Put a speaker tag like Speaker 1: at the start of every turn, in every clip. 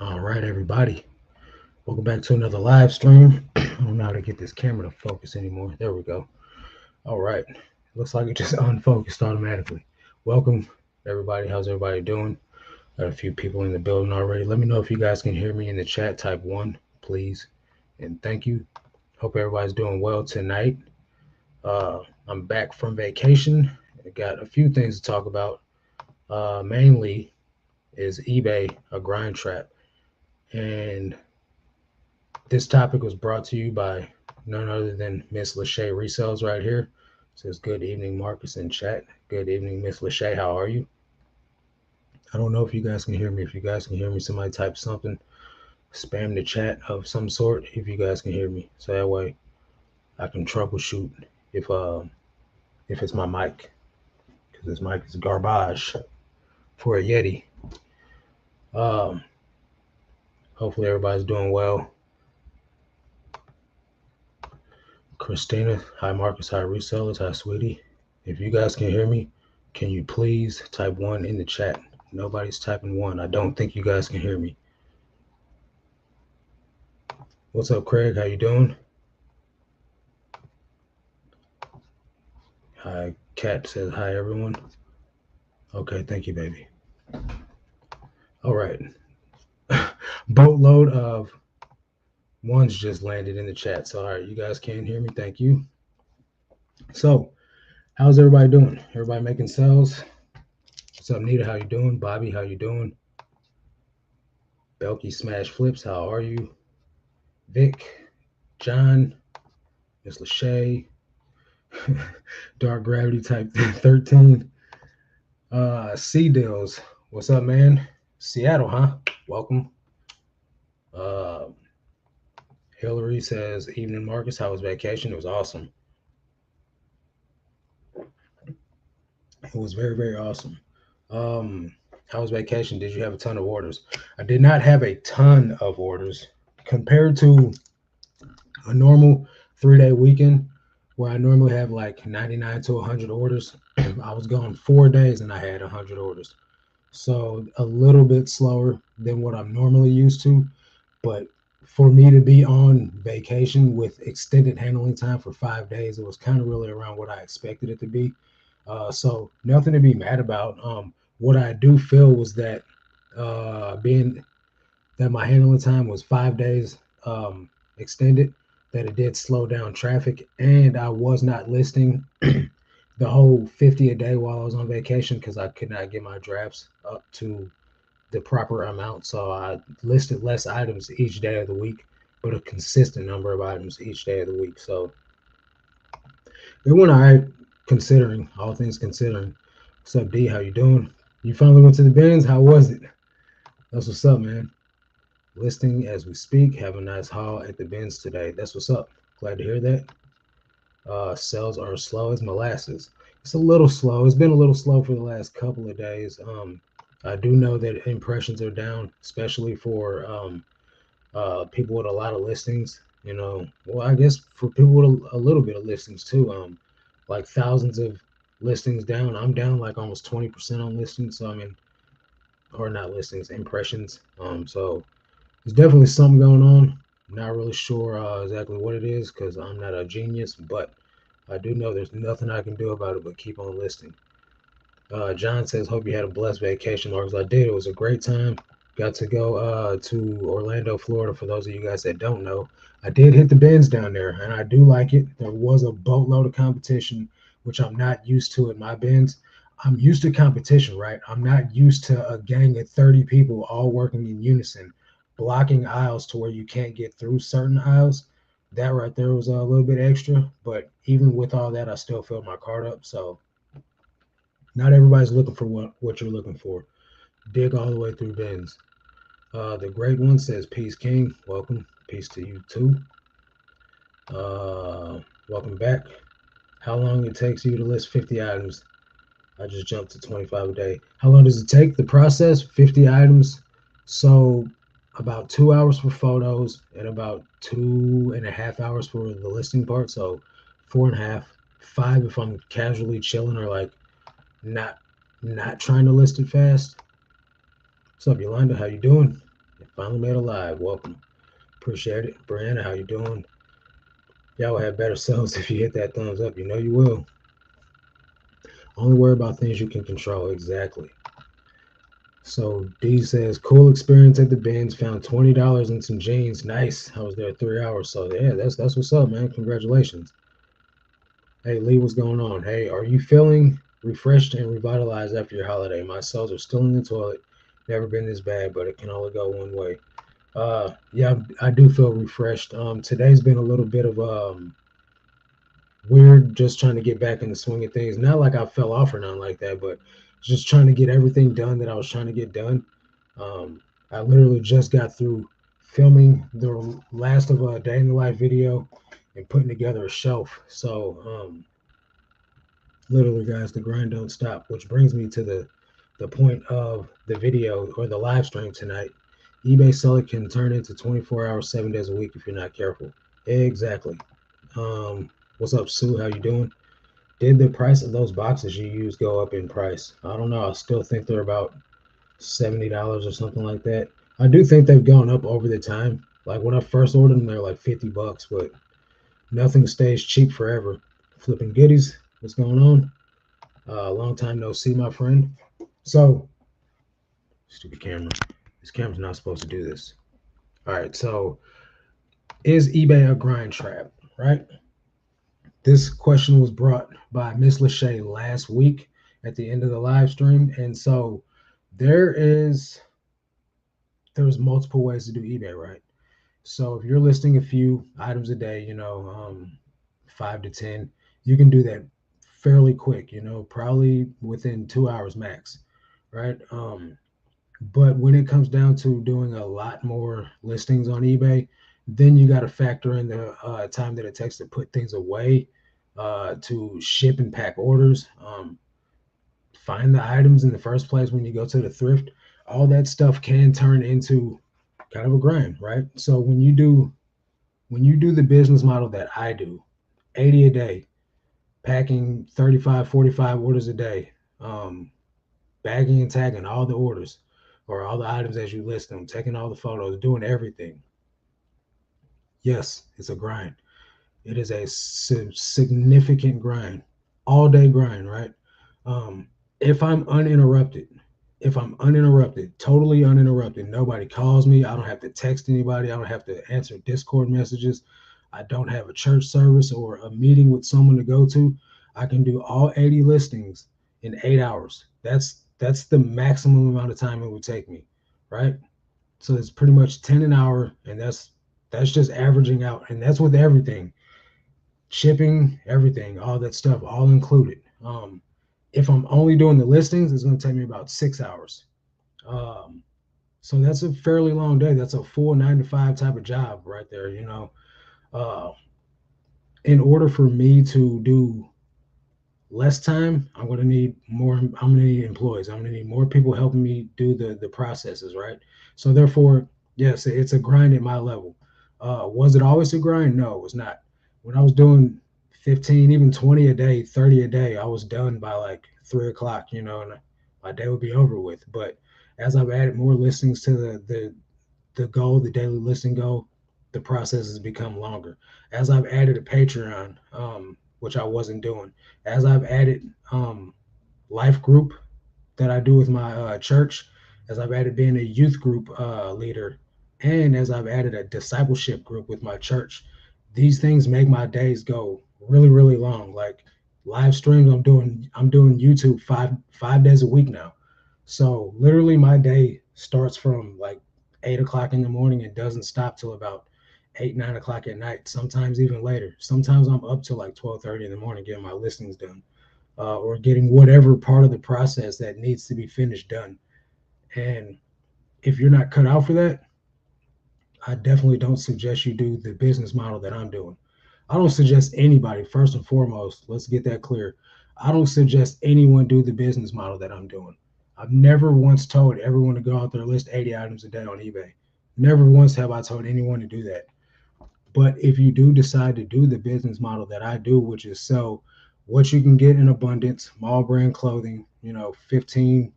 Speaker 1: All right, everybody. Welcome back to another live stream. I don't know how to get this camera to focus anymore. There we go. All right. Looks like it just unfocused automatically. Welcome, everybody. How's everybody doing? Got a few people in the building already. Let me know if you guys can hear me in the chat. Type one, please. And thank you. Hope everybody's doing well tonight. I'm back from vacation. I got a few things to talk about. Mainly is eBay a grind trap? And this topic was brought to you by none other than Miss Lachey Resells right here. It says, good evening, Marcus in chat. Good evening, Miss Lachey. How are you? I don't know if you guys can hear me. If you guys can hear me, somebody type something. Spam the chat of some sort if you guys can hear me. So that way I can troubleshoot if uh if it's my mic. Because this mic is garbage for a Yeti. Um Hopefully everybody's doing well. Christina, hi Marcus, hi resellers, hi sweetie. If you guys can hear me, can you please type one in the chat? Nobody's typing one. I don't think you guys can hear me. What's up, Craig? How you doing? Hi, Kat says hi everyone. Okay, thank you, baby. All right. Boatload of ones just landed in the chat. So all right, you guys can hear me. Thank you. So how's everybody doing? Everybody making sales? What's up, Nita? How you doing? Bobby, how you doing? Belky Smash Flips, how are you? Vic, John, Miss Lachey, Dark Gravity Type 13. Sea Deals, what's up, man? Seattle, huh? Welcome. Uh, Hillary says, evening, Marcus. How was vacation? It was awesome. It was very, very awesome. How was vacation? Did you have a ton of orders? I did not have a ton of orders compared to a normal 3 day weekend where I normally have like 99 to 100 orders. I was gone 4 days and I had 100 orders. So a little bit slower than what I'm normally used to. But for me to be on vacation with extended handling time for 5 days, it was kind of really around what I expected it to be. So nothing to be mad about. What I do feel was that being that my handling time was 5 days extended, that it did slow down traffic, and I was not listing the whole 50 a day while I was on vacation because I could not get my drafts up to the proper amount. So I listed less items each day of the week, but a consistent number of items each day of the week. So it went all right, considering all things considering. What's up, D? How you doing? You finally went to the bins. How was it? That's what's up, man. Listing as we speak. Have a nice haul at the bins today. That's what's up. Glad to hear that. Sales are slow as molasses. It's a little slow. It's been a little slow for the last couple of days. I do know that impressions are down, especially for people with a lot of listings. You know, well, I guess for people with a little bit of listings too. Like thousands of listings down. I'm down like almost 20% on listings. So I mean, or not listings, impressions. So there's definitely something going on. I'm not really sure exactly what it is because I'm not a genius, but I do know there's nothing I can do about it but keep on listing. John says, hope you had a blessed vacation, Marcus. I did. It was a great time. Got to go to Orlando, Florida. For those of you guys that don't know, I did hit the bins down there, and I do like it. There was a boatload of competition, which I'm not used to in my bins. I'm used to competition, right? I'm not used to a gang of 30 people all working in unison, blocking aisles to where you can't get through certain aisles. That right there was a little bit extra, but even with all that, I still filled my cart up. So not everybody's looking for what you're looking for. Dig all the way through bins. The great one says, Peace King. Welcome. Peace to you too. Welcome back. How long it takes you to list 50 items? I just jumped to 25 a day. How long does it take? The process, 50 items. So about 2 hours for photos and about 2.5 hours for the listing part. So 4.5, 5 if I'm casually chilling or like not trying to list it fast. What's up, Yolanda? How you doing? Finally made a live. Welcome. Appreciate it. Brianna, how you doing? Y'all will have better selves if you hit that thumbs up. You know you will. Only worry about things you can control. Exactly. So D says, cool experience at the bins. Found $20 in some jeans. Nice. I was there 3 hours. So yeah, that's what's up, man. Congratulations. Hey Lee, what's going on? Hey, are you feeling refreshed and revitalized after your holiday? My cells are still in the toilet. Never been this bad, but it can only go one way. Yeah, I do feel refreshed. Today's been a little bit of weird, just trying to get back in the swing of things. Not like I fell off or nothing like that, but just trying to get everything done that I was trying to get done. Um, I literally just got through filming the last of a day in the life video and putting together a shelf. So literally, guys, the grind don't stop. Which brings me to the point of the video or the live stream tonight. eBay seller can turn into 24 hours, 7 days a week if you're not careful. Exactly. Um, what's up, Sue? How you doing? Did the price of those boxes you use go up in price? I don't know. I still think they're about $70 or something like that. I do think they've gone up over the time. Like when I first ordered them, they're like $50, but nothing stays cheap forever. Flipping goodies. What's going on? Long time no see, my friend. So, stupid camera. This camera's not supposed to do this. All right. So, is eBay a grind trap? Right. This question was brought by Miss Lachey last week at the end of the live stream, and so there is there's multiple ways to do eBay, right? So if you're listing a few items a day, 5 to 10, you can do that fairly quick, probably within 2 hours max, right? But when it comes down to doing a lot more listings on eBay, then you got to factor in the time that it takes to put things away, to ship and pack orders, find the items in the first place when you go to the thrift. All that stuff can turn into kind of a grind, right? So when you do the business model that I do, 80 a day, packing 35, 45 orders a day, bagging and tagging all the orders or all the items as you list them, taking all the photos, doing everything. Yes, it's a grind. It is a significant grind, all day grind, right? Um, if I'm uninterrupted, totally uninterrupted, nobody calls me, I don't have to text anybody, I don't have to answer Discord messages, I don't have a church service or a meeting with someone to go to, I can do all 80 listings in 8 hours. That's the maximum amount of time it would take me, right? So it's pretty much 10 an hour, and that's just averaging out, and that's with everything, shipping, everything, all that stuff, all included. If I'm only doing the listings, it's going to take me about 6 hours. Um, so that's a fairly long day. That's a full 9 to 5 type of job right there. Uh, in order for me to do less time, I'm going to need more. I'm going to need employees. I'm going to need more people helping me do the processes, right? So therefore, yes, it's a grind at my level. Was it always a grind? No, it was not. When I was doing 15, even 20 a day, 30 a day, I was done by like 3 o'clock, and my day would be over with. But as I've added more listings to the goal, the daily listing goal, the process has become longer. As I've added a Patreon, which I wasn't doing, as I've added life group that I do with my church, as I've added being a youth group leader, and as I've added a discipleship group with my church, these things make my days go really, really long. Like live streams, I'm doing YouTube five days a week now. So literally my day starts from like 8 o'clock in the morning and doesn't stop till about 8, 9 o'clock at night, sometimes even later. Sometimes I'm up till like 12:30 in the morning getting my listings done, or getting whatever part of the process that needs to be finished done. And if you're not cut out for that, I definitely don't suggest you do the business model that I'm doing. I don't suggest anybody, first and foremost, let's get that clear. I don't suggest anyone do the business model that I'm doing. I've never once told everyone to go out there and list 80 items a day on eBay. Never once have I told anyone to do that. But if you do decide to do the business model that I do, which is sell what you can get in abundance, small brand clothing, 15,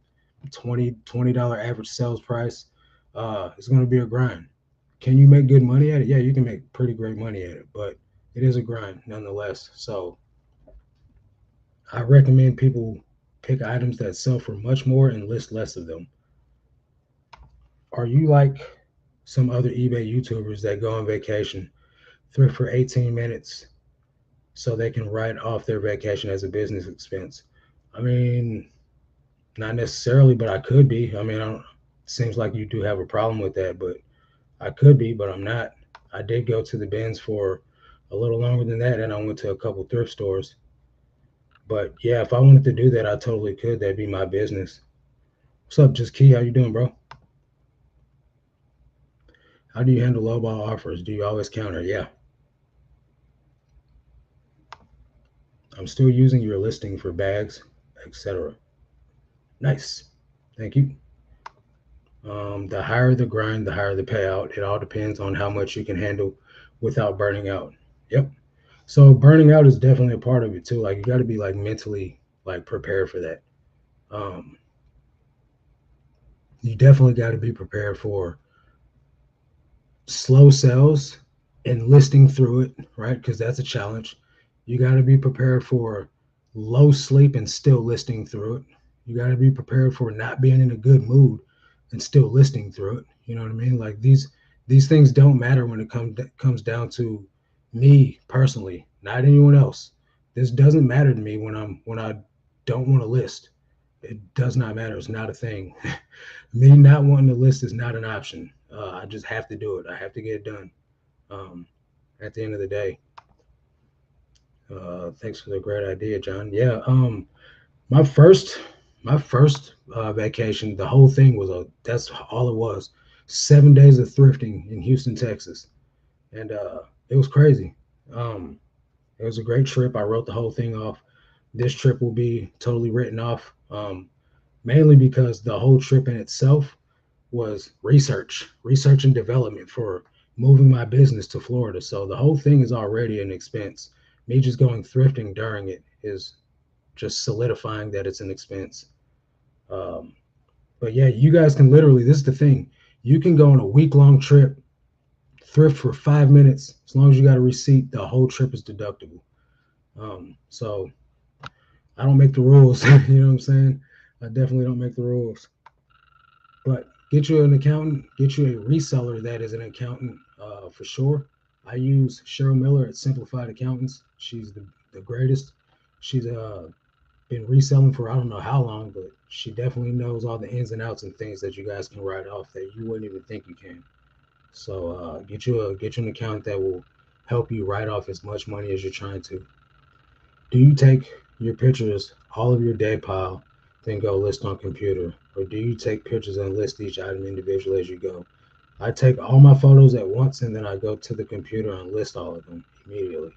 Speaker 1: $20 average sales price, It's going to be a grind. Can you make good money at it? Yeah, you can make pretty great money at it, but it is a grind nonetheless. So I recommend people pick items that sell for much more and list less of them. Are you like some other eBay YouTubers that go on vacation, thrift for 18 minutes so they can write off their vacation as a business expense? I mean, not necessarily, but I could be. I mean, I don't, seems like you do have a problem with that, but I could be, but I'm not. I did go to the bins for a little longer than that, and I went to a couple thrift stores. But yeah, if I wanted to do that, I totally could. That'd be my business. What's up, Just Key? How you doing, bro? How do you handle lowball offers? Do you always counter? Yeah, I'm still using your listing for bags, etc. Nice. Thank you. The higher the grind, the higher the payout. It all depends on how much you can handle without burning out. Yep. So burning out is definitely a part of it too. Like you got to be like mentally like prepared for that. Um, you definitely got to be prepared for slow sales and listing through it, right? Because that's a challenge. You got to be prepared for low sleep and still listing through it. You got to be prepared for not being in a good mood and still listing through it. You know what I mean? Like these things don't matter when it comes down to me personally, not anyone else. This doesn't matter to me when I don't want to list. It does not matter. It's not a thing. Me not wanting to list is not an option. I just have to do it. I have to get it done. Um, at the end of the day, thanks for the great idea, John. Yeah. My first, my first vacation, the whole thing was that's all it was. 7 days of thrifting in Houston, Texas, and it was crazy. Um, it was a great trip. I wrote the whole thing off. This trip will be totally written off, mainly because the whole trip in itself was research and development for moving my business to Florida. So the whole thing is already an expense. Me just going thrifting during it is just solidifying that it's an expense. Um, but yeah, you guys can literally, this is the thing, you can go on a week long trip, thrift for 5 minutes. As long as you got a receipt, the whole trip is deductible. So I don't make the rules. You know what I'm saying? I definitely don't make the rules. But get you an accountant, get you a reseller that is an accountant for sure. I use Cheryl Miller at Simplified Accountants. She's the greatest. She's been reselling for I don't know how long, but she definitely knows all the ins and outs and things that you guys can write off that you wouldn't even think you can. So get you an account that will help you write off as much money as you're trying to. Do you take your pictures, all of your day pile, then go list on computer? Or do you take pictures and list each item individually as you go? I take all my photos at once and then I go to the computer and list all of them immediately.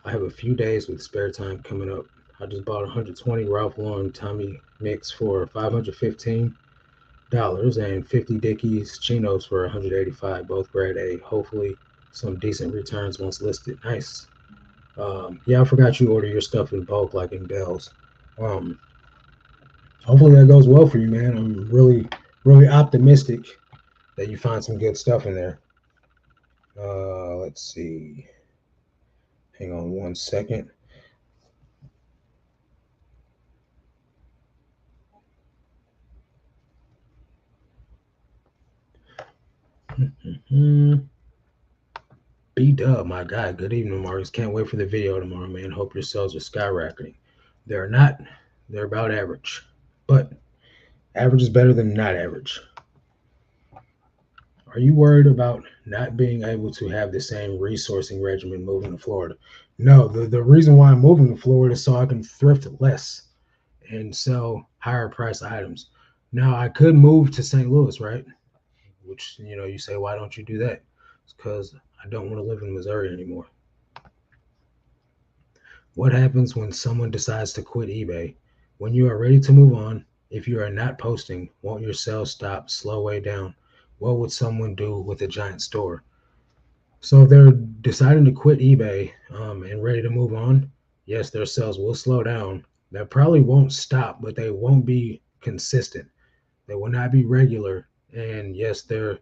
Speaker 1: I have a few days with spare time coming up. I just bought 120 Ralph Lauren Tommy mix for $515 and 50 Dickies chinos for 185, both grade A. Hopefully some decent returns once listed. Nice. Yeah, I forgot you order your stuff in bulk, like in Bells. Um, hopefully that goes well for you, man. I'm really optimistic that you find some good stuff in there. Let's see. Hang on 1 second. B Dub, my guy. Good evening, Marcus. Can't wait for the video tomorrow, man. Hope your sales are skyrocketing. They're not. They're about average, but average is better than not average. Are you worried about not being able to have the same resourcing regimen moving to Florida? No, the reason why I'm moving to Florida is so I can thrift less and sell higher price items. Now I could move to St. Louis, right? Which you say, why don't you do that? It's because I don't want to live in Missouri anymore. What happens when someone decides to quit eBay? When you are ready to move on, if you are not posting, won't your sales stop, slow way down? What would someone do with a giant store? So if they're deciding to quit eBay and ready to move on, yes, their sales will slow down. That probably won't stop, but they won't be consistent. They will not be regular. And yes, their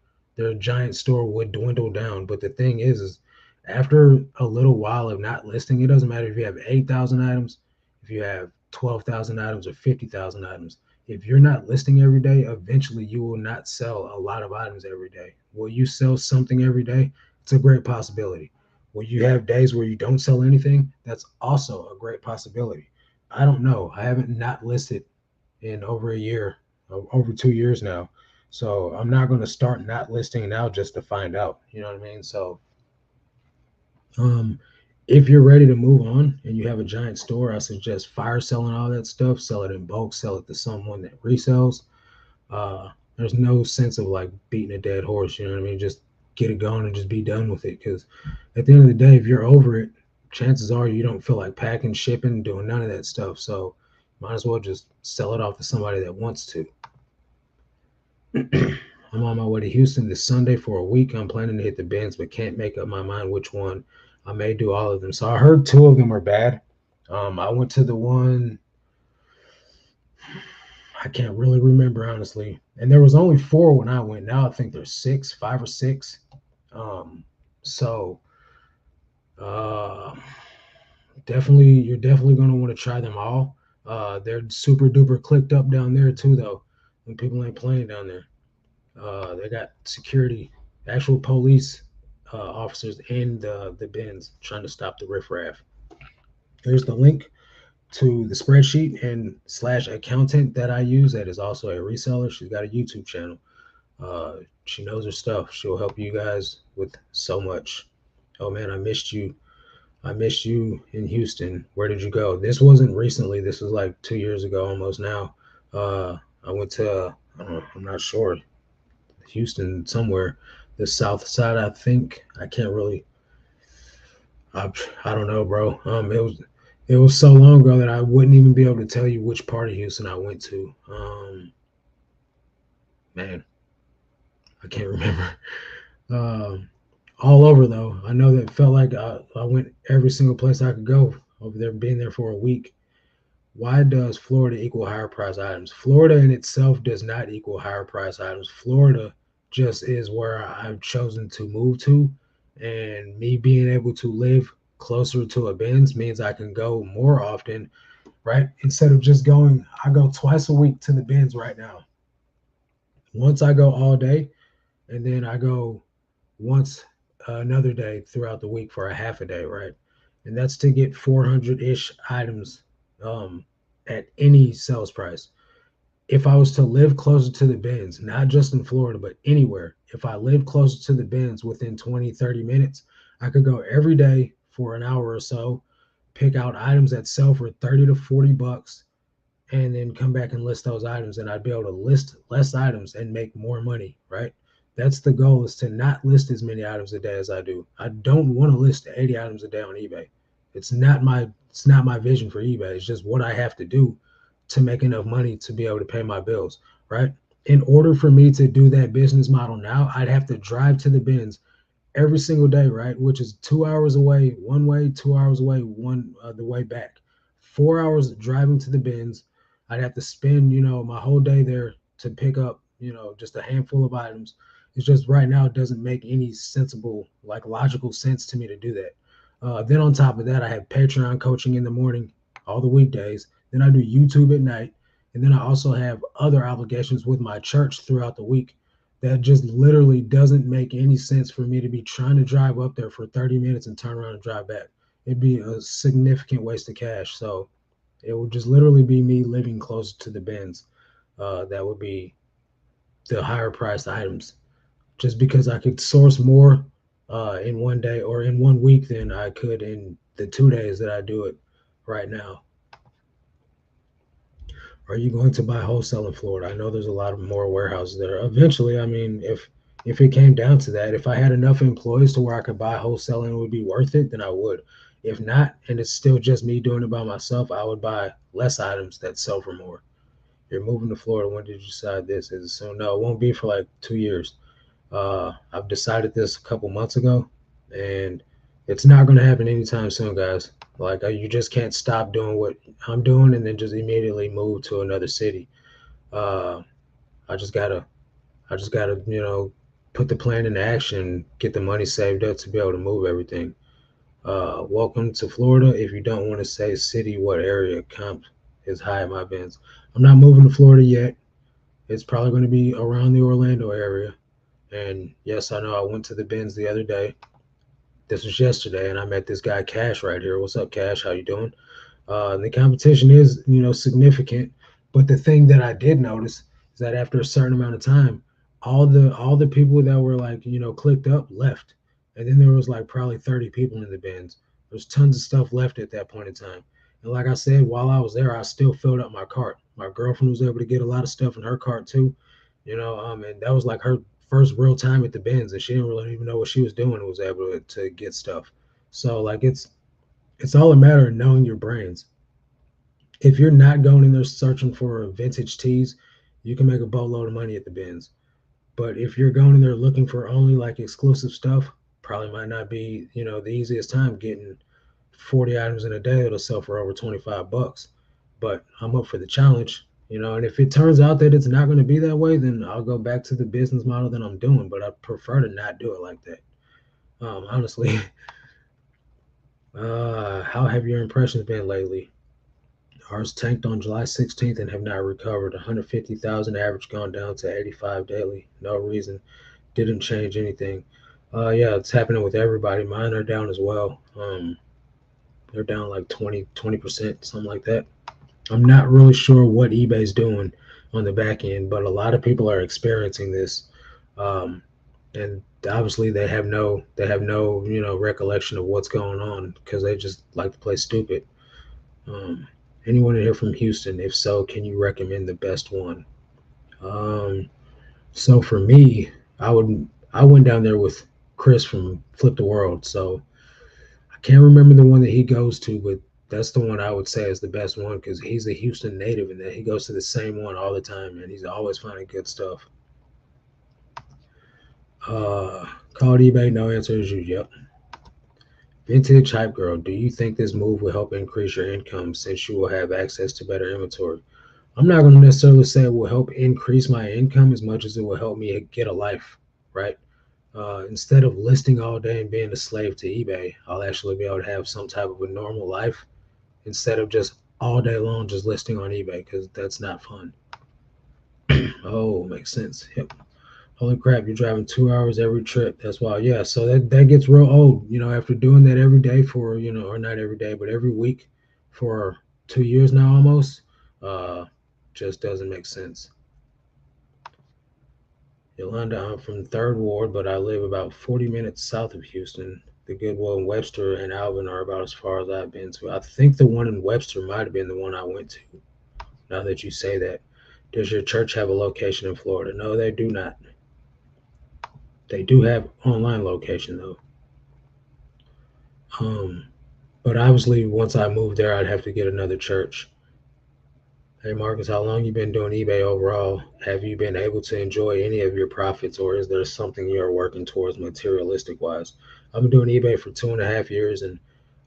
Speaker 1: giant store would dwindle down. But the thing is after a little while of not listing, it doesn't matter if you have 8,000 items, if you have 12,000 items or 50,000 items. If you're not listing every day, eventually you will not sell a lot of items every day. Will you sell something every day? It's a great possibility. Will you have days where you don't sell anything? That's also a great possibility. I don't know. I haven't not listed in over a year, over 2 years now. So I'm not going to start not listing now just to find out. You know what I mean? So um, if you're ready to move on and you have a giant store, I suggest fire selling all that stuff. Sell it in bulk. Sell it to someone that resells. There's no sense of like beating a dead horse. You know what I mean? Just get it going and just be done with it. Because at the end of the day, if you're over it, chances are you don't feel like packing, shipping, doing none of that stuff. So might as well just sell it off to somebody that wants to. I'm on my way to Houston this Sunday for a week. I'm planning to hit the bins, but can't make up my mind which one. I may do all of them. So I heard two of them are bad. I went to the one I can't really remember honestly, and there was only four when I went. Now I think there's six, five or six. Um, so uh, definitely, you're definitely going to want to try them all. They're super duper clicked up down there too, though. When people ain't playing down there. They got security, actual police officers in the bins trying to stop the riffraff. There's the link to the spreadsheet and slash accountant that I use. That is also a reseller. She's got a YouTube channel. She knows her stuff. She'll help you guys with so much. Oh man, I missed you. I missed you in Houston. Where did you go? This wasn't recently. This was like 2 years ago almost now. I went to, I don't know, I'm not sure, Houston somewhere, the south side, I think. I can't really. I don't know, bro. It was so long ago that I wouldn't even be able to tell you which part of Houston I went to. Man, I can't remember. Um, all over though. I know that it felt like I went every single place I could go over there, being there for a week. Why does Florida equal higher price items? Florida in itself does not equal higher price items. Florida just is where I've chosen to move to. And me being able to live closer to a Benz means I can go more often, right? Instead of just going, I go twice a week to the Benz right now. Once I go all day, and then I go once another day throughout the week for a half a day, right? And that's to get 400 ish items um, at any sales price. If I was to live closer to the bins, not just in Florida, but anywhere, if I live closer to the bins within 20, 30 minutes, I could go every day for an hour or so, pick out items that sell for 30 to 40 bucks, and then come back and list those items. And I'd be able to list less items and make more money, right? That's the goal, is to not list as many items a day as I do. I don't want to list 80 items a day on eBay. It's not my vision for eBay. It's just what I have to do to make enough money to be able to pay my bills, right? In order for me to do that business model now, I'd have to drive to the bins every single day, right? Which is 2 hours away one way, 2 hours away one the way back. 4 hours driving to the bins. I'd have to spend, my whole day there to pick up, just a handful of items. It's just right now it doesn't make any sensible, like logical sense to me to do that. Then on top of that, I have Patreon coaching in the morning, all the weekdays. Then I do YouTube at night. And then I also have other obligations with my church throughout the week that just literally doesn't make any sense for me to be trying to drive up there for 30 minutes and turn around and drive back. It'd be a significant waste of cash. So it would just literally be me living closer to the bins. That would be the higher priced items, just because I could source more in one day or in 1 week than I could in the 2 days that I do it right now. Are you going to buy wholesale in Florida? I know there's a lot of more warehouses there. Eventually, I mean, if it came down to that, if I had enough employees to where I could buy wholesale and it would be worth it, then I would. If not, and it's still just me doing it by myself, I would buy less items that sell for more. You're moving to Florida. When did you decide this? Is it soon? No, it won't be for like 2 years. I've decided this a couple months ago, and it's not going to happen anytime soon, guys. Like, you just can't stop doing what I'm doing and then just immediately move to another city. Uh, I I just gotta, put the plan into action, get the money saved up to be able to move everything. Welcome to Florida. If you don't want to say city, what area? Comp is high in my bins. I'm not moving to Florida yet. It's probably going to be around the Orlando area. And yes, I know I went to the bins the other day. This was yesterday, and I met this guy Cash right here. What's up, Cash? How you doing? The competition is, significant, but the thing that I did notice is that after a certain amount of time, all the people that were like, clicked up left, and then there was like probably 30 people in the bins. There's tons of stuff left at that point in time, and like I said, while I was there, I still filled up my cart. My girlfriend was able to get a lot of stuff in her cart too, and that was like her first real time at the bins, and she didn't really even know what she was doing and was able to get stuff. So like it's all a matter of knowing your brains. If you're not going in there searching for vintage tees, you can make a boatload of money at the bins. But if you're going in there looking for only like exclusive stuff, probably might not be, the easiest time getting 40 items in a day that'll sell for over 25 bucks. But I'm up for the challenge, and if it turns out that it's not going to be that way, then I'll go back to the business model that I'm doing. But I prefer to not do it like that. Honestly, how have your impressions been lately? Ours tanked on July 16th and have not recovered. 150,000 average gone down to 85 daily. No reason. Didn't change anything. Yeah, it's happening with everybody. Mine are down as well. They're down like 20%, something like that. I'm not really sure what eBay's doing on the back end, but a lot of people are experiencing this. Um, and obviously they have no recollection of what's going on because they just like to play stupid. Um, Anyone in here from Houston? If so, can you recommend the best one? Um, so for me, I went down there with Chris from Flip the World. So I can't remember the one that he goes to, but that's the one I would say is the best one because he's a Houston native and that he goes to the same one all the time and he's always finding good stuff. Uh, Called eBay, no answer is you. Yep. Vintage Hype Girl, do you think this move will help increase your income since you will have access to better inventory? I'm not going to necessarily say it will help increase my income as much as it will help me get a life, right? Instead of listing all day and being a slave to eBay, I'll actually be able to have some type of a normal life instead of just all day long just listing on eBay because that's not fun. Oh, makes sense. Yep. Holy crap, you're driving 2 hours every trip. That's wild. Yeah, so that gets real old, after doing that every day for, or not every day, but every week for 2 years now almost. Uh, just doesn't make sense. Yolanda, I'm from Third Ward, but I live about 40 minutes south of Houston. The Goodwill in Webster and Alvin are about as far as I've been to. I think the one in Webster might have been the one I went to, now that you say that. Does your church have a location in Florida? No, they do not. They do have online location though. Um, but obviously once I moved there I'd have to get another church. Hey Marcus, how long you been doing eBay overall? Have you been able to enjoy any of your profits, or is there something you're working towards materialistic wise? I've been doing eBay for 2.5 years, and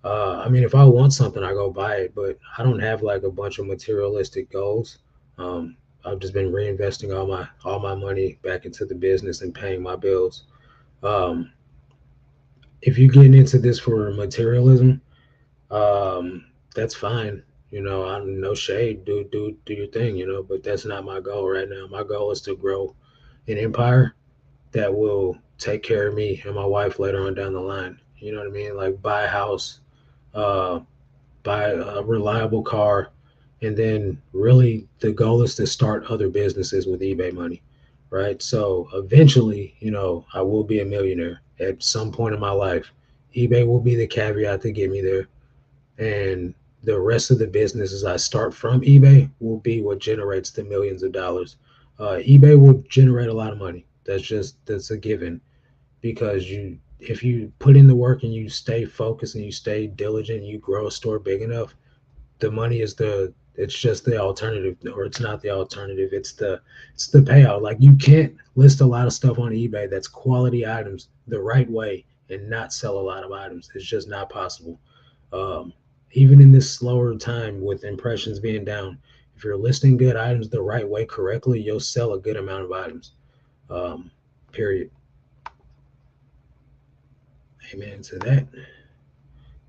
Speaker 1: I mean, if I want something, I go buy it, but I don't have like a bunch of materialistic goals. Um, I've just been reinvesting all my money back into the business and paying my bills. Um, if you're getting into this for materialism, that's fine. I'm no shade. Do your thing. But that's not my goal right now. My goal is to grow an empire that will take care of me and my wife later on down the line. You know what I mean? Like buy a house, uh, buy a reliable car, and then really the goal is to start other businesses with eBay money, right? So eventually, I will be a millionaire at some point in my life. eBay will be the caveat to get me there, and the rest of the businesses I start from eBay will be what generates the millions of dollars. eBay will generate a lot of money. That's a given because if you put in the work and you stay focused and you stay diligent, you grow a store big enough, the money is it's just the alternative, or it's not the alternative, it's the payout. Like you can't list a lot of stuff on eBay that's quality items the right way and not sell a lot of items. It's just not possible. um, Even in this slower time with impressions being down, If you're listing good items the right way, correctly, you'll sell a good amount of items. Period. Amen to that.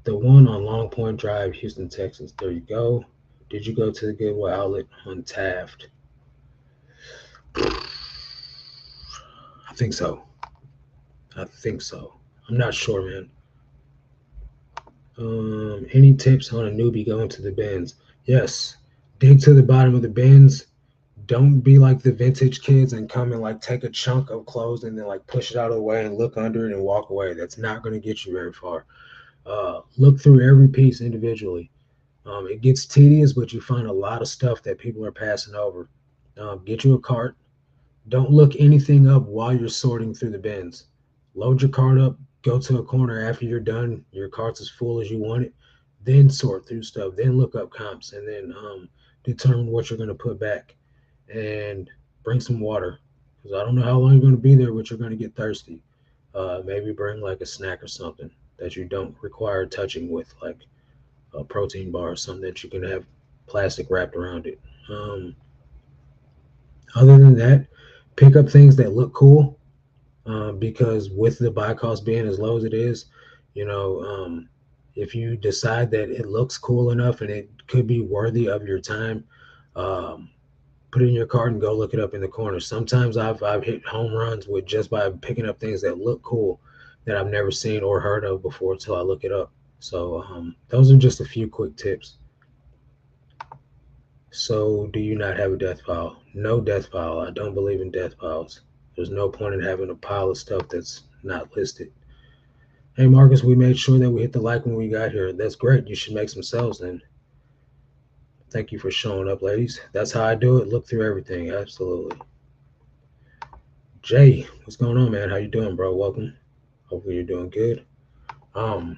Speaker 1: The one on Long Point Drive, Houston, Texas. There you go. Did you go to the Goodwill outlet on Taft? I think so. I think so. I'm not sure, man. Any tips on a newbie going to the bins? Yes. Dig to the bottom of the bins. Don't be like the vintage kids and come and like take a chunk of clothes and then like push it out of the way and look under it and walk away. That's not going to get you very far. Look through every piece individually. It gets tedious, but you find a lot of stuff that people are passing over. Get you a cart. Don't look anything up while you're sorting through the bins. Load your cart up, go to a corner after you're done. Your cart's as full as you want it. Then sort through stuff. Then look up comps and then determine what you're going to put back. And bring some water because I don't know how long you're going to be there, but you're going to get thirsty. Maybe bring like a snack or something that you don't require touching with, like a protein bar or something that you can have plastic wrapped around it. Um, Other than that, pick up things that look cool because with the buy cost being as low as it is, you know, if you decide that it looks cool enough and it could be worthy of your time, um, put it in your cart and go look it up in the corner. Sometimes I've hit home runs with just by picking up things that look cool that I've never seen or heard of before until I look it up. So those are just a few quick tips. So, do you not have a death pile? No death pile. I don't believe in death piles. There's no point in having a pile of stuff that's not listed. Hey, Marcus, we made sure that we hit the like when we got here. That's great. You should make some sales then. Thank you for showing up, ladies. That's how I do it. Look through everything. Absolutely. Jay, what's going on, man? How you doing, bro? Welcome. Hopefully you're doing good. Um,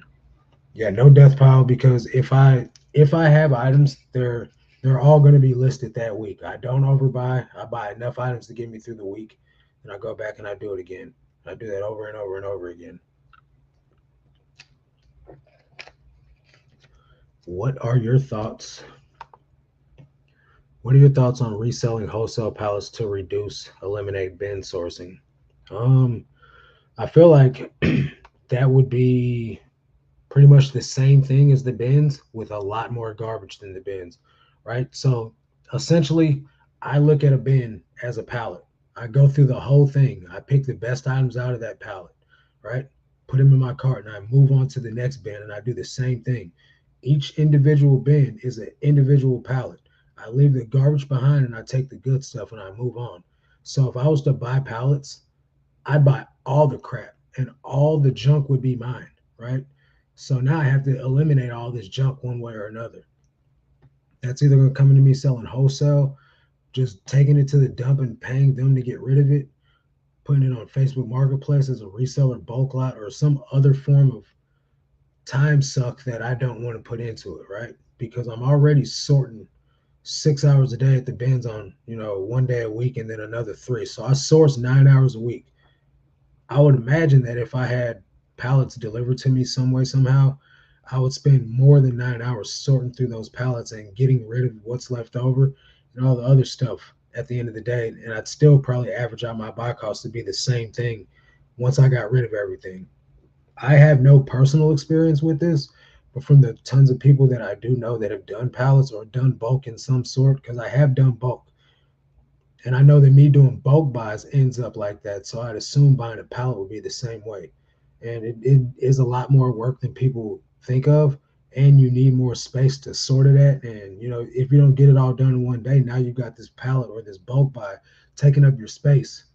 Speaker 1: yeah, no death pile because if I have items, they're all going to be listed that week. I don't overbuy. I buy enough items to get me through the week, and I go back and I do it again. I do that over and over and over again. What are your thoughts? What are your thoughts on reselling wholesale pallets to eliminate bin sourcing? Um, I feel like that would be pretty much the same thing as the bins with a lot more garbage than the bins, right? So essentially, I look at a bin as a pallet. I go through the whole thing. I pick the best items out of that pallet, right? Put them in my cart and I move on to the next bin and I do the same thing. Each individual bin is an individual pallet. I leave the garbage behind and I take the good stuff and I move on. So if I was to buy pallets, I'd buy all the crap and all the junk would be mine, right? So now I have to eliminate all this junk one way or another. That's either going to come into me selling wholesale, just taking it to the dump and paying them to get rid of it, putting it on Facebook Marketplace as a reseller bulk lot, or some other form of time suck that I don't want to put into it, right? Because I'm already sorting 6 hours a day at the bins on, one day a week and then another three. So I source 9 hours a week. I would imagine that if I had pallets delivered to me some way, somehow, I would spend more than 9 hours sorting through those pallets and getting rid of what's left over and all the other stuff at the end of the day. And I'd still probably average out my buy cost to be the same thing once I got rid of everything. I have no personal experience with this, but from the tons of people that I do know that have done pallets or done bulk in some sort, because I have done bulk, and I know that me doing bulk buys ends up like that. So I'd assume buying a pallet would be the same way. And it is a lot more work than people think of. And you need more space to sort it at. And, if you don't get it all done in one day, now you've got this pallet or this bulk buy taking up your space.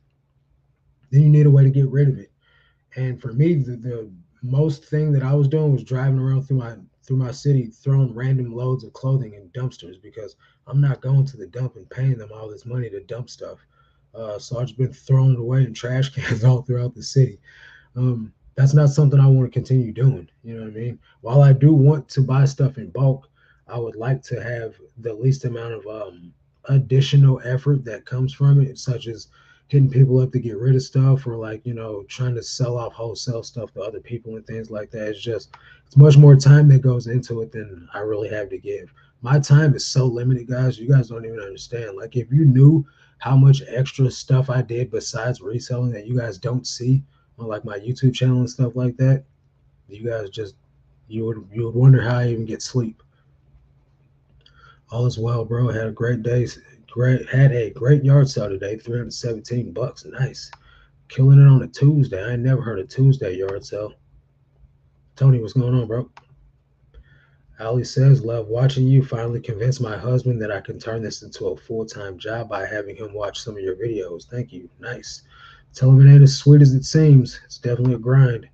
Speaker 1: Then you need a way to get rid of it. And for me, the most thing that I was doing was driving around through my city, throwing random loads of clothing in dumpsters because I'm not going to the dump and paying them all this money to dump stuff. So I've just been throwing it away in trash cans all throughout the city. That's not something I want to continue doing. You know what I mean? While I do want to buy stuff in bulk, I would like to have the least amount of additional effort that comes from it, such as hitting people up to get rid of stuff or like, trying to sell off wholesale stuff to other people and things like that. It's much more time that goes into it than I really have to give. My time is so limited, guys. You guys don't even understand. Like, if you knew how much extra stuff I did besides reselling that you guys don't see on like my YouTube channel and stuff like that, you guys just you would wonder how I even get sleep. All is well, bro. Had a great day. Great had a great yard sale today. $317. Nice. Killing it on a Tuesday. I ain't never heard of Tuesday yard sale. Tony, what's going on, bro? Ali says, love watching you. Finally convinced my husband that I can turn this into a full-time job by having him watch some of your videos. Thank you. Nice. Tell him it ain't as sweet as it seems. It's definitely a grind.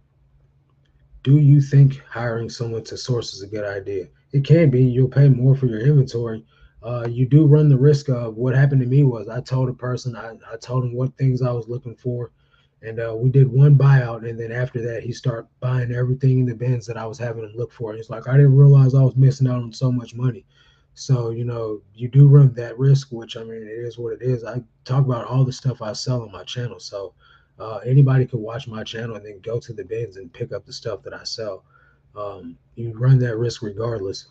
Speaker 1: Do you think hiring someone to source is a good idea? It can be. You'll pay more for your inventory. You do run the risk of what happened to me was I told a person, I told him what things I was looking for, and we did one buyout. And then after that, he started buying everything in the bins that I was having him look for. And he's like, I didn't realize I was missing out on so much money. So, you do run that risk, which I mean, it is what it is. I talk about all the stuff I sell on my channel. So, anybody could watch my channel and then go to the bins and pick up the stuff that I sell. You run that risk regardless.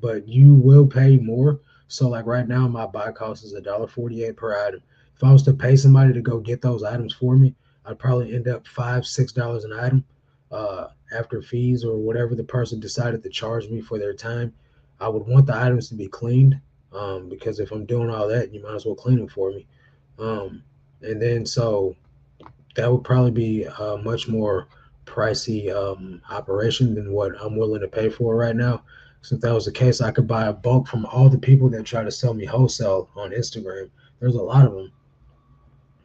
Speaker 1: But you will pay more. So like right now, my buy cost is $1.48 per item. If I was to pay somebody to go get those items for me, I'd probably end up $5, $6 an item after fees or whatever the person decided to charge me for their time. I would want the items to be cleaned because if I'm doing all that, you might as well clean them for me. Um, and then so that would probably be a much more pricey operation than what I'm willing to pay for right now. So if that was the case, I could buy a bulk from all the people that try to sell me wholesale on Instagram. There's a lot of them,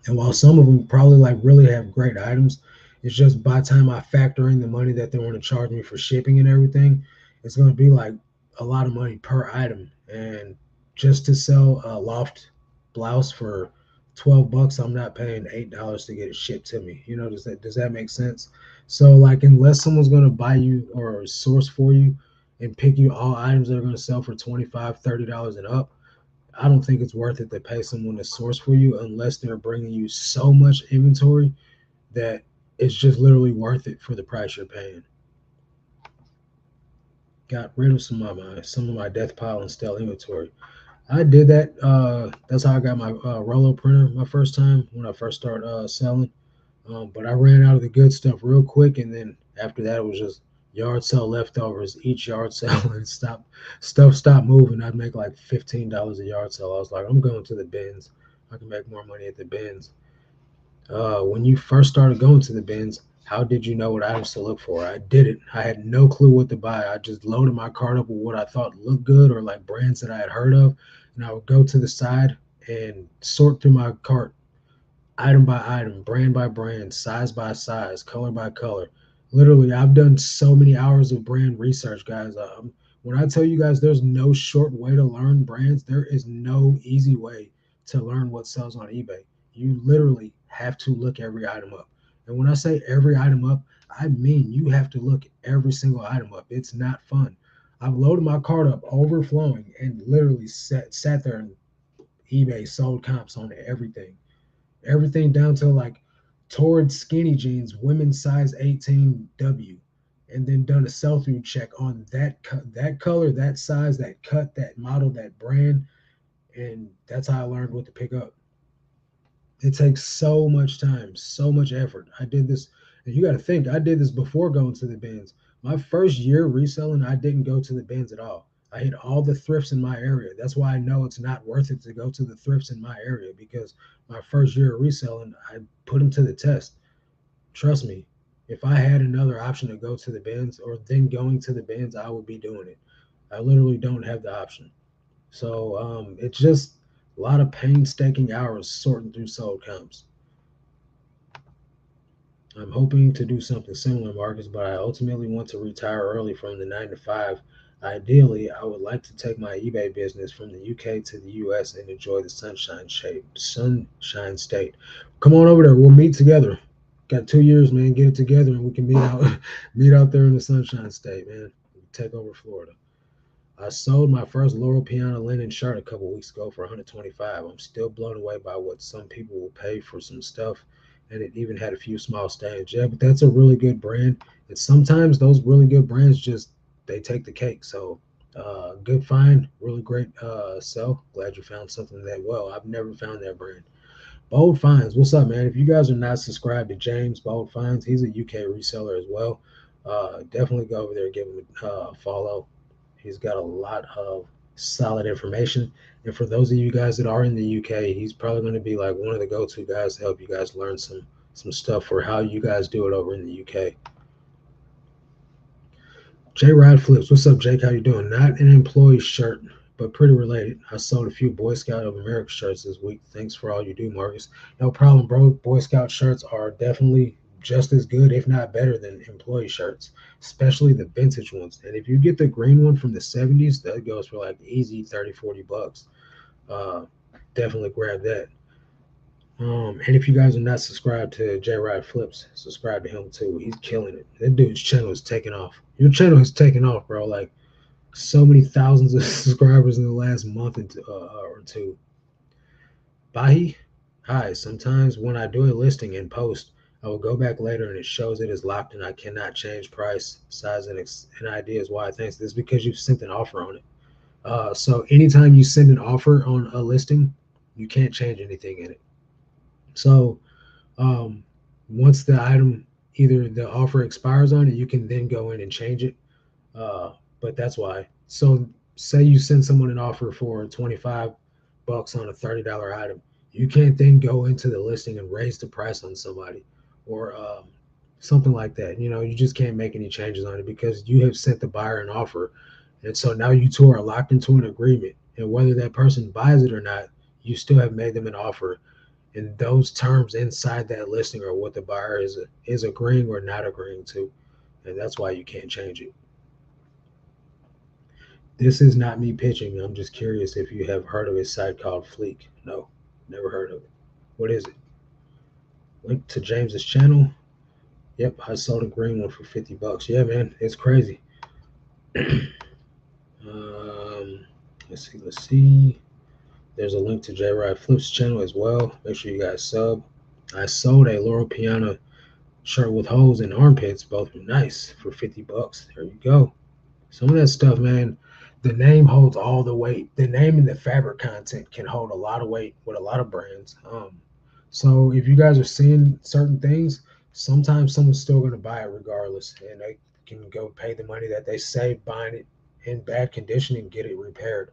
Speaker 1: and while some of them probably like really have great items, it's just by the time I factor in the money that they want to charge me for shipping and everything, it's going to be like a lot of money per item. And just to sell a loft blouse for $12, I'm not paying $8 to get it shipped to me. Does that make sense? So like unless someone's going to buy you or source for you and pick you all items that are going to sell for 25, $30 and up, I don't think it's worth it to pay someone to source for you unless they're bringing you so much inventory that it's just literally worth it for the price you're paying. Got rid of some of my death pile and stale inventory. I did that. That's how I got my Rollo printer my first time when I first started selling. But I ran out of the good stuff real quick, and then after that, it was just yard sale leftovers. Each yard sale and stuff stopped moving. I'd make like $15 a yard sale. I was like, I'm going to the bins. I can make more money at the bins. When you first started going to the bins, how did you know what items to look for? I didn't. I had no clue what to buy. I just loaded my cart up with what I thought looked good or like brands that I had heard of, and I would go to the side and sort through my cart item by item, brand by brand, size by size, color by color. Literally, I've done so many hours of brand research, guys. When I tell you guys there's no short way to learn brands, there is no easy way to learn what sells on eBay. You literally have to look every item up. And when I say every item up, I mean you have to look every single item up. It's not fun. I've loaded my cart up overflowing and literally sat there and eBay sold comps on everything down to like towards skinny jeans, women's size 18W, and then done a sell-through check on that color, that size, that cut, that model, that brand, and that's how I learned what to pick up. It takes so much time, so much effort. I did this, and you got to think, I did this before going to the bins. My first year reselling, I didn't go to the bins at all. I hit all the thrifts in my area. That's why I know it's not worth it to go to the thrifts in my area because my first year of reselling, I put them to the test. Trust me, if I had another option to go to the bins or then going to the bins, I would be doing it. I literally don't have the option. So it's just a lot of painstaking hours sorting through sold comps. I'm hoping to do something similar, Marcus, but I ultimately want to retire early from the 9 to 5. Ideally, I would like to take my eBay business from the UK to the US and enjoy the sunshine state. Come on over there. We'll meet together. Got 2 years, man. Get it together, and we can meet out meet out there in the sunshine state, man. Take over Florida. I sold my first Laurel Piana linen shirt a couple weeks ago for 125. I'm still blown away by what some people will pay for some stuff, and it even had a few small stains. Yeah, but that's a really good brand. And sometimes those really good brands just they take the cake. So Good find, really great sell. Glad you found something that well. I've never found that brand. Bold Finds, what's up, man? If you guys are not subscribed to James Bold Finds, he's a UK reseller as well. Definitely go over there and give him a follow. He's got a lot of solid information. And for those of you guys that are in the UK, he's probably going to be like one of the go-to guys to help you guys learn some stuff for how you guys do it over in the UK. J Rod Flips, what's up, Jake? How you doing? Not an employee shirt, but pretty related. I sold a few Boy Scout of America shirts this week. Thanks for all you do, Marcus. No problem, bro. Boy Scout shirts are definitely just as good, if not better, than employee shirts, especially the vintage ones. And if you get the green one from the 70s, that goes for like easy 30, 40 bucks. Uh, Definitely grab that. And if you guys are not subscribed to J Rod Flips, subscribe to him too. He's killing it. That dude's channel is taking off. Your channel has taken off, bro. Like so many thousands of subscribers in the last month or two. Bahi, hi. Sometimes when I do a listing and post, I will go back later and it shows it is locked and I cannot change price, size, and ideas. Why? Thanks. This is because you've sent an offer on it. So anytime you send an offer on a listing, you can't change anything in it. So um, once the item, either the offer expires on it, you can then go in and change it. But that's why. So say you send someone an offer for 25 bucks on a $30 item, you can't then go into the listing and raise the price on somebody or something like that. You know, you just can't make any changes on it because you have sent the buyer an offer. And so now you two are locked into an agreement. And whether that person buys it or not, you still have made them an offer, and those terms inside that listing are what the buyer is agreeing or not agreeing to, and that's why you can't change it. This is not me pitching. I'm just curious if you have heard of a site called Fleek. No, never heard of it. What is it? Link to James's channel. Yep, I sold a green one for 50 bucks. Yeah, man, it's crazy. um, let's see. There's a link to J Rod Flips channel as well. Make sure you guys sub. I sold a Laurel Piana shirt with holes and armpits, both nice, for 50 bucks. There you go. Some of that stuff, man, the name holds all the weight. The name and the fabric content can hold a lot of weight with a lot of brands. So if you guys are seeing certain things, sometimes someone's still going to buy it regardless, and they can go pay the money that they save buying it in bad condition and get it repaired.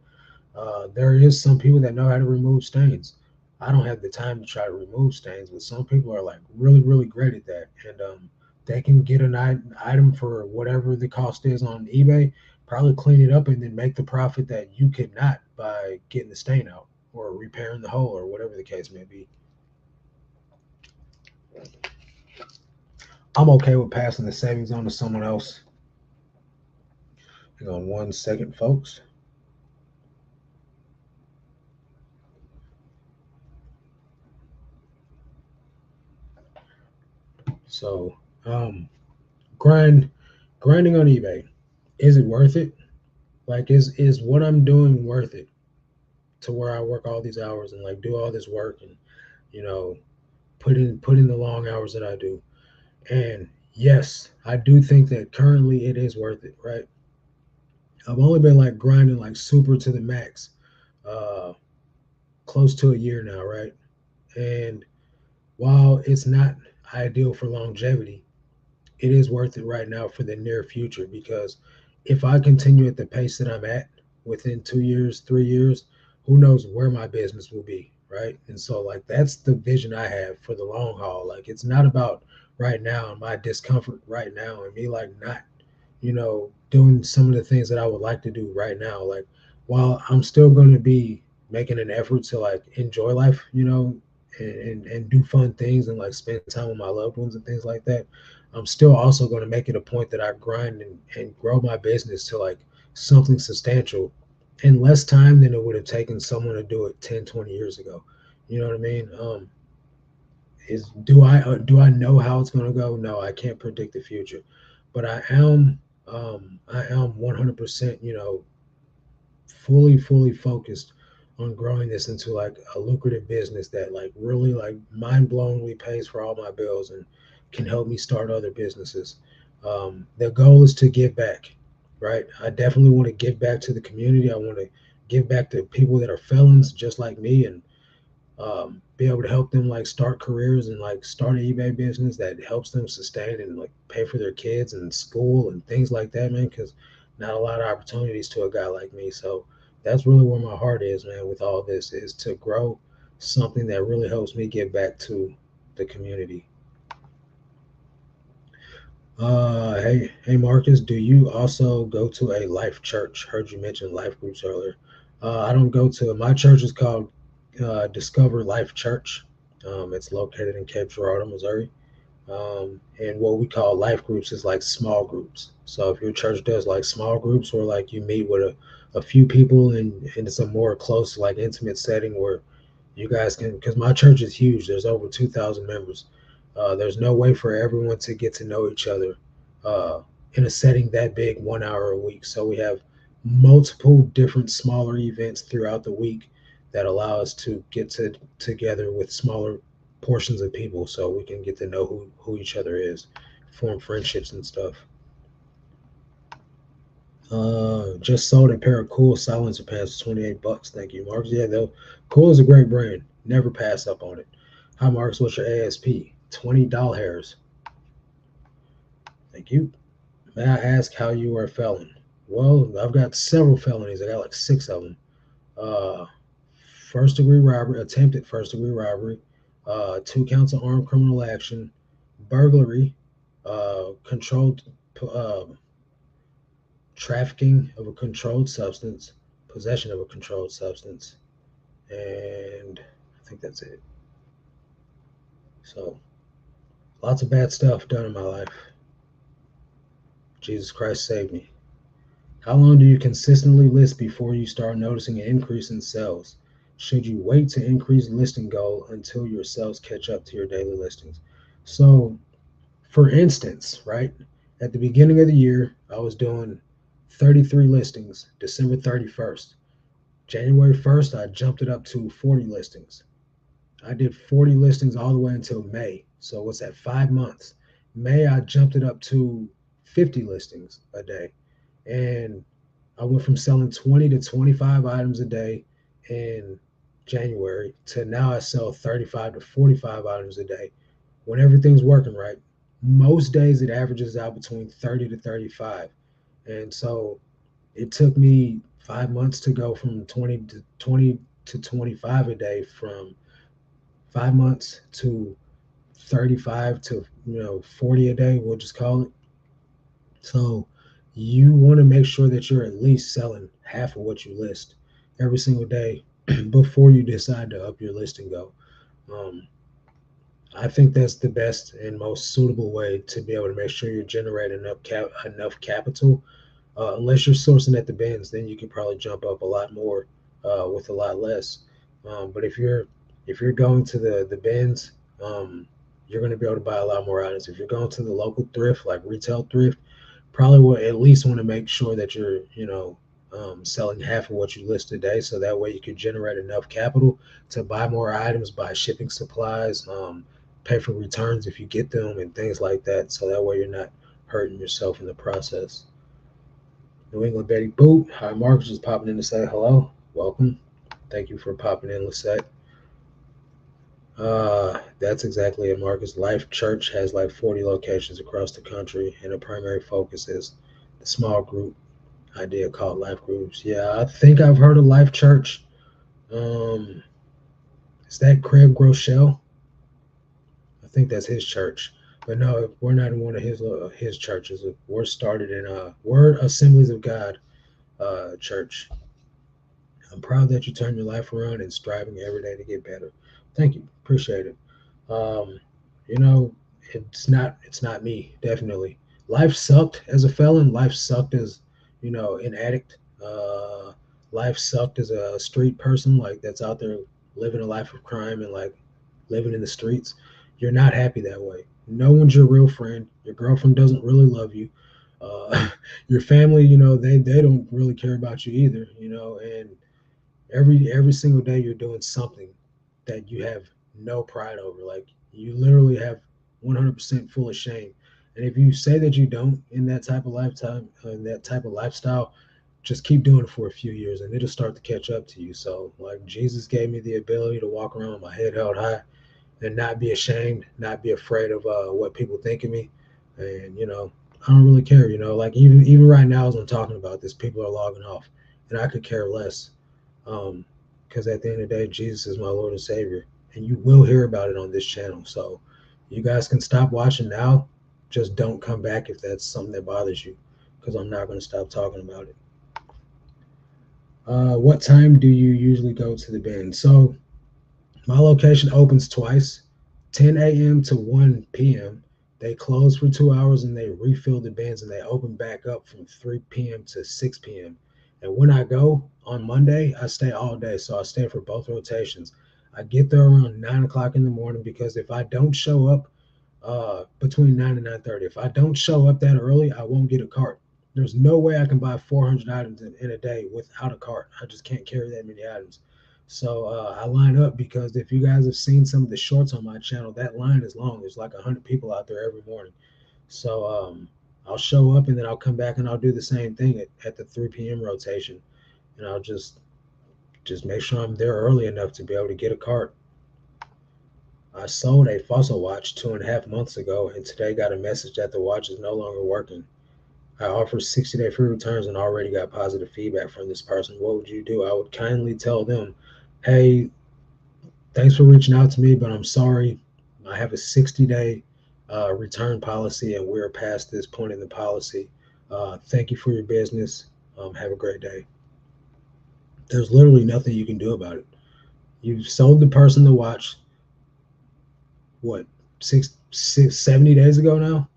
Speaker 1: There is some people that know how to remove stains. I don't have the time to try to remove stains, but some people are like really, really great at that, and they can get an item for whatever the cost is on eBay, probably clean it up, and then make the profit that you could not by getting the stain out or repairing the hole or whatever the case may be. I'm okay with passing the savings on to someone else. Hang on 1 second, folks. So, grind grinding on eBay. Is it worth it? Like, is what I'm doing worth it to where I work all these hours and like do all this work and you know put in the long hours that I do? And yes, I do think that currently it is worth it, right? I've only been like grinding like super to the max, uh, close to a year now, right? And while it's not ideal for longevity, it is worth it right now for the near future because if I continue at the pace that I'm at within 2 years, 3 years, who knows where my business will be, right? And so, like, that's the vision I have for the long haul. Like, it's not about right now and my discomfort right now and me, like, not, doing some of the things that I would like to do right now. Like, while I'm still going to be making an effort to, like, enjoy life, and do fun things and like spend time with my loved ones and things like that. I'm still also going to make it a point that I grind and grow my business to like something substantial in less time than it would have taken someone to do it 10, 20 years ago. You know what I mean? Is do I know how it's going to go? No, I can't predict the future, but I am 100%, fully focused on growing this into like a lucrative business that like really like mind-blowingly pays for all my bills and can help me start other businesses. The goal is to give back, right? I definitely want to give back to the community. I want to give back to people that are felons just like me, and be able to help them like start careers and like start an eBay business that helps them sustain and like pay for their kids and school and things like that, man. Because not a lot of opportunities to a guy like me. So that's really where my heart is, man. With all this, is to grow something that really helps me give back to the community. Hey, Marcus, do you also go to a life church? Heard you mention life groups earlier. I don't go to my church is called Discover Life Church. It's located in Cape Girardeau, Missouri. And what we call life groups is like small groups. So if your church does like small groups where like you meet with a few people and it's a more close, like intimate setting where you guys can, because my church is huge. There's over 2,000 members. There's no way for everyone to get to know each other uh, in a setting that big, 1 hour a week. So we have multiple different smaller events throughout the week that allow us to get together with smaller portions of people so we can get to know who each other is, form friendships and stuff. Just sold a pair of cool silencer pants for 28 bucks. Thank you, Marks. Yeah, though, cool is a great brand. Never pass up on it. Hi, Marks. What's your ASP? $20 hairs. Thank you. May I ask how you are a felon? Well, I've got several felonies. I got like six of them. Uh, First degree robbery, attempted first degree robbery, 2 counts of armed criminal action, burglary, controlled uh, trafficking of a controlled substance, possession of a controlled substance, and I think that's it. So lots of bad stuff done in my life. Jesus Christ saved me. How long do you consistently list before you start noticing an increase in sales? Should you wait to increase listing goal until your sales catch up to your daily listings? So, for instance, right, at the beginning of the year, I was doing 33 listings, December 31st. January 1st, I jumped it up to 40 listings. I did 40 listings all the way until May. So, what's that, 5 months? May, I jumped it up to 50 listings a day. And I went from selling 20 to 25 items a day in January to now I sell 35 to 45 items a day when everything's working right. Most days it averages out between 30 to 35. And so it took me 5 months to go from 20 to 25 a day, from 5 months to 35 to 40 a day, we'll just call it. So you want to make sure that you're at least selling half of what you list every single day before you decide to up your listing go. Um, I think that's the best and most suitable way to be able to make sure you're generating enough capital. Unless you're sourcing at the bins, then you can probably jump up a lot more with a lot less. But if you're going to the bins, you're going to be able to buy a lot more items. If you're going to the local thrift, like retail thrift, probably will at least want to make sure that you're selling half of what you list today, so that way you can generate enough capital to buy more items, buy shipping supplies, pay for returns if you get them, and things like that, so that way you're not hurting yourself in the process. New England Betty Boot. Hi, Marcus, just popping in to say hello. Welcome. Thank you for popping in, Lisette. That's exactly it, Marcus. Life Church has like 40 locations across the country, and the primary focus is the small group idea called life groups. Yeah, I think I've heard of Life Church. Um, is that Craig Groeschel? I think that's his church. But no, we're not in one of his churches. We're started in Word Assemblies of God church. I'm proud that you turned your life around and striving every day to get better. Thank you. Appreciate it. Um, you know, it's not me, definitely. Life sucked as a felon. Life sucked as, an addict. Life sucked as a street person, like that's out there living a life of crime and like living in the streets. You're not happy that way. No one's your real friend. Your girlfriend doesn't really love you. Your family, they don't really care about you either, and every single day you're doing something that you have no pride over. Like you literally have 100% full of shame. And if you say that you don't in that type of lifetime, in that type of lifestyle, just keep doing it for a few years and it'll start to catch up to you. So, like, Jesus gave me the ability to walk around with my head held high and not be ashamed, not be afraid of what people think of me. And, I don't really care, like even right now as I'm talking about this, people are logging off and I could care less. Um, because at the end of the day, Jesus is my Lord and Savior, and you will hear about it on this channel. So you guys can stop watching now. Just don't come back if that's something that bothers you, because I'm not going to stop talking about it. What time do you usually go to the bin? So my location opens twice, 10 a.m. to 1 p.m. They close for 2 hours and they refill the bins and they open back up from 3 p.m. to 6 p.m. And when I go on Monday, I stay all day. So I stay for both rotations. I get there around 9 o'clock in the morning because if I don't show up between 9 and 9:30, if I don't show up that early, I won't get a cart. There's no way I can buy 400 items in a day without a cart. I just can't carry that many items. So I line up because if you guys have seen some of the shorts on my channel, that line is long. There's like 100 people out there every morning. So I'll show up and then I'll come back and I'll do the same thing at the 3 p.m. rotation, and I'll just make sure I'm there early enough to be able to get a cart. I sold a fossil watch 2.5 months ago, and today got a message that the watch is no longer working. I offer 60-day free returns and already got positive feedback from this person. What would you do? I would kindly tell them, hey, thanks for reaching out to me, but I'm sorry. I have a 60-day return policy, and we're past this point in the policy. Thank you for your business. Have a great day. There's literally nothing you can do about it. You've sold the person the watch, what, 70 days ago now?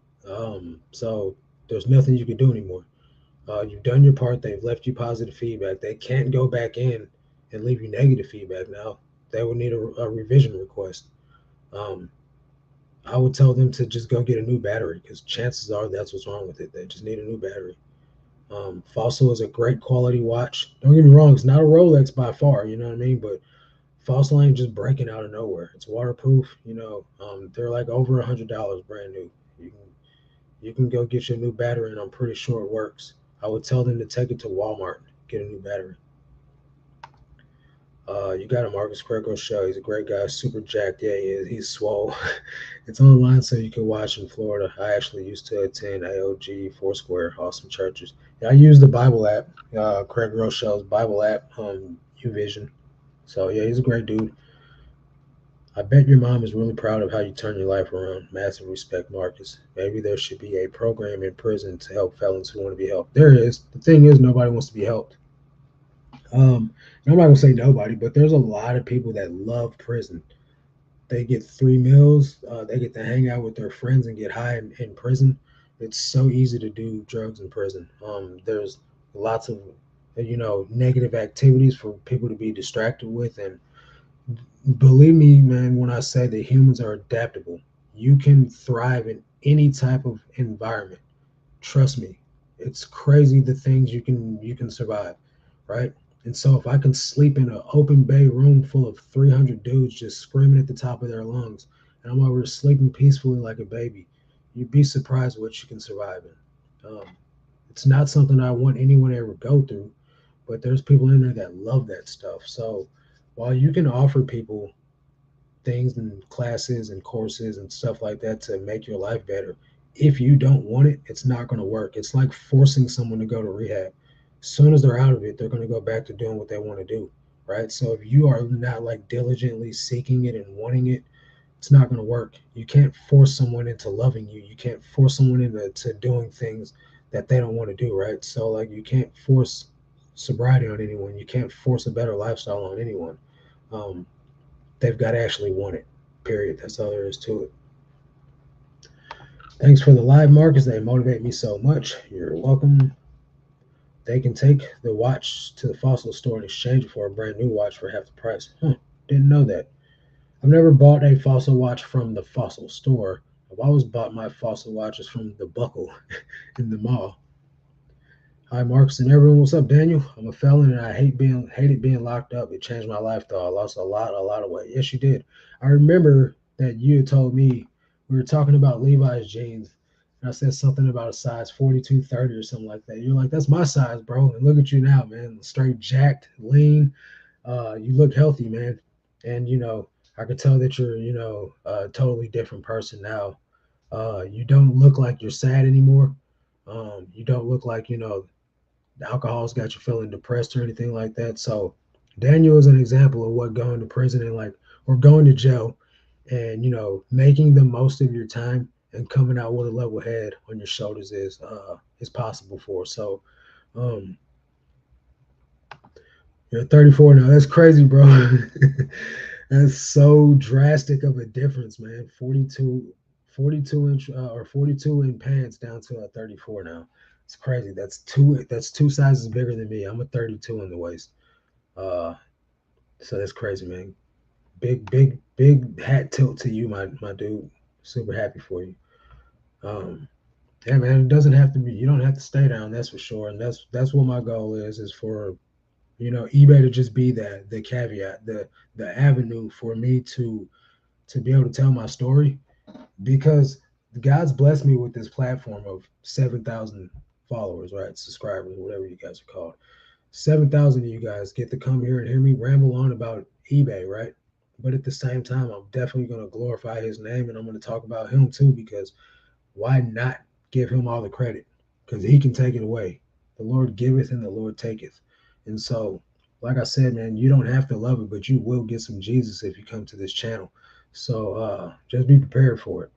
Speaker 1: So there's nothing you can do anymore. You've done your part. They've left you positive feedback. They can't go back in and leave you negative feedback now. They would need a revision request. Um, I would tell them to just go get a new battery because chances are that's what's wrong with it. They just need a new battery. Fossil is a great quality watch. Don't get me wrong, it's not a Rolex by far, you know what I mean? But Fossil ain't just breaking out of nowhere. It's waterproof, they're like over $100 brand new. You can you can go get your new battery, and I'm pretty sure it works. I would tell them to take it to Walmart, get a new battery. You got a Marcus Greco show. He's a great guy, super jacked. Yeah, he is. He's swole. It's online so you can watch in Florida. I actually used to attend AOG, Foursquare, awesome churches. Yeah, I use the Bible app, Craig Rochelle's Bible app, UVision. So yeah, he's a great dude. I bet your mom is really proud of how you turn your life around. Massive respect, Marcus. Maybe there should be a program in prison to help felons who want to be helped. There is. The thing is, nobody wants to be helped. I'm not gonna say nobody, but there's a lot of people that love prison. They get 3 meals. They get to hang out with their friends and get high in prison. It's so easy to do drugs in prison. There's lots of negative activities for people to be distracted with, and believe me, man, when I say that humans are adaptable, you can thrive in any type of environment. Trust me, it's crazy the things you can survive, right? And so if I can sleep in an open bay room full of 300 dudes just screaming at the top of their lungs, and I'm over sleeping peacefully like a baby, you'd be surprised what you can survive in. It's not something I want anyone to ever go through, but there's people in there that love that stuff. So while you can offer people things and classes and courses and stuff like that to make your life better. If you don't want it, it's not going to work. It's like forcing someone to go to rehab. As soon as they're out of it, they're going to go back to doing what they want to do, right? So if you are not like diligently seeking it and wanting it, it's not going to work. You can't force someone into loving you. You can't force someone into doing things that they don't want to do, right? So like you can't force sobriety on anyone. You can't force a better lifestyle on anyone. Um, they've got to actually want it. Period. That's all there is to it. Thanks for the live markers. They motivate me so much. You're welcome. They can take the watch to the fossil store and exchange it for a brand new watch for half the price. Huh. Didn't know that. I've never bought a fossil watch from the fossil store. I've always bought my fossil watches from the buckle in the mall. Hi, Marcus and everyone. What's up, Daniel? I'm a felon and I hated being locked up. It changed my life though. I lost a lot of weight. Yes, you did. I remember that you had told me we were talking about Levi's jeans. And I said something about a size 42, 30 or something like that. You're like, that's my size, bro. And look at you now, man. Straight jacked, lean. You look healthy, man. And, I could tell that you're, a totally different person now. You don't look like you're sad anymore. You don't look like, the alcohol's got you feeling depressed or anything like that. So Daniel is an example of what going to prison and or going to jail and making the most of your time and coming out with a level head on your shoulders is possible for. So um you're 34 now. That's crazy, bro. That's so drastic of a difference, man. 42 inch or 42 in pants down to a 34 now. It's crazy. That's two sizes bigger than me. I'm a 32 in the waist. Uh so that's crazy, man. Big hat tilt to you, my dude. Super happy for you. Um yeah, man, it doesn't have to be, you don't have to stay down, that's for sure. And that's what my goal is for eBay to just be the caveat, the avenue for me to be able to tell my story, because God's blessed me with this platform of 7,000 followers, right? Subscribers, whatever you guys are called. 7,000 of you guys get to come here and hear me ramble on about eBay, right? But at the same time, I'm definitely going to glorify his name and I'm going to talk about him too, because why not give him all the credit? Because he can take it away. The Lord giveth and the Lord taketh. And so, like I said, man, you don't have to love it, but you will get some Jesus if you come to this channel. So just be prepared for it.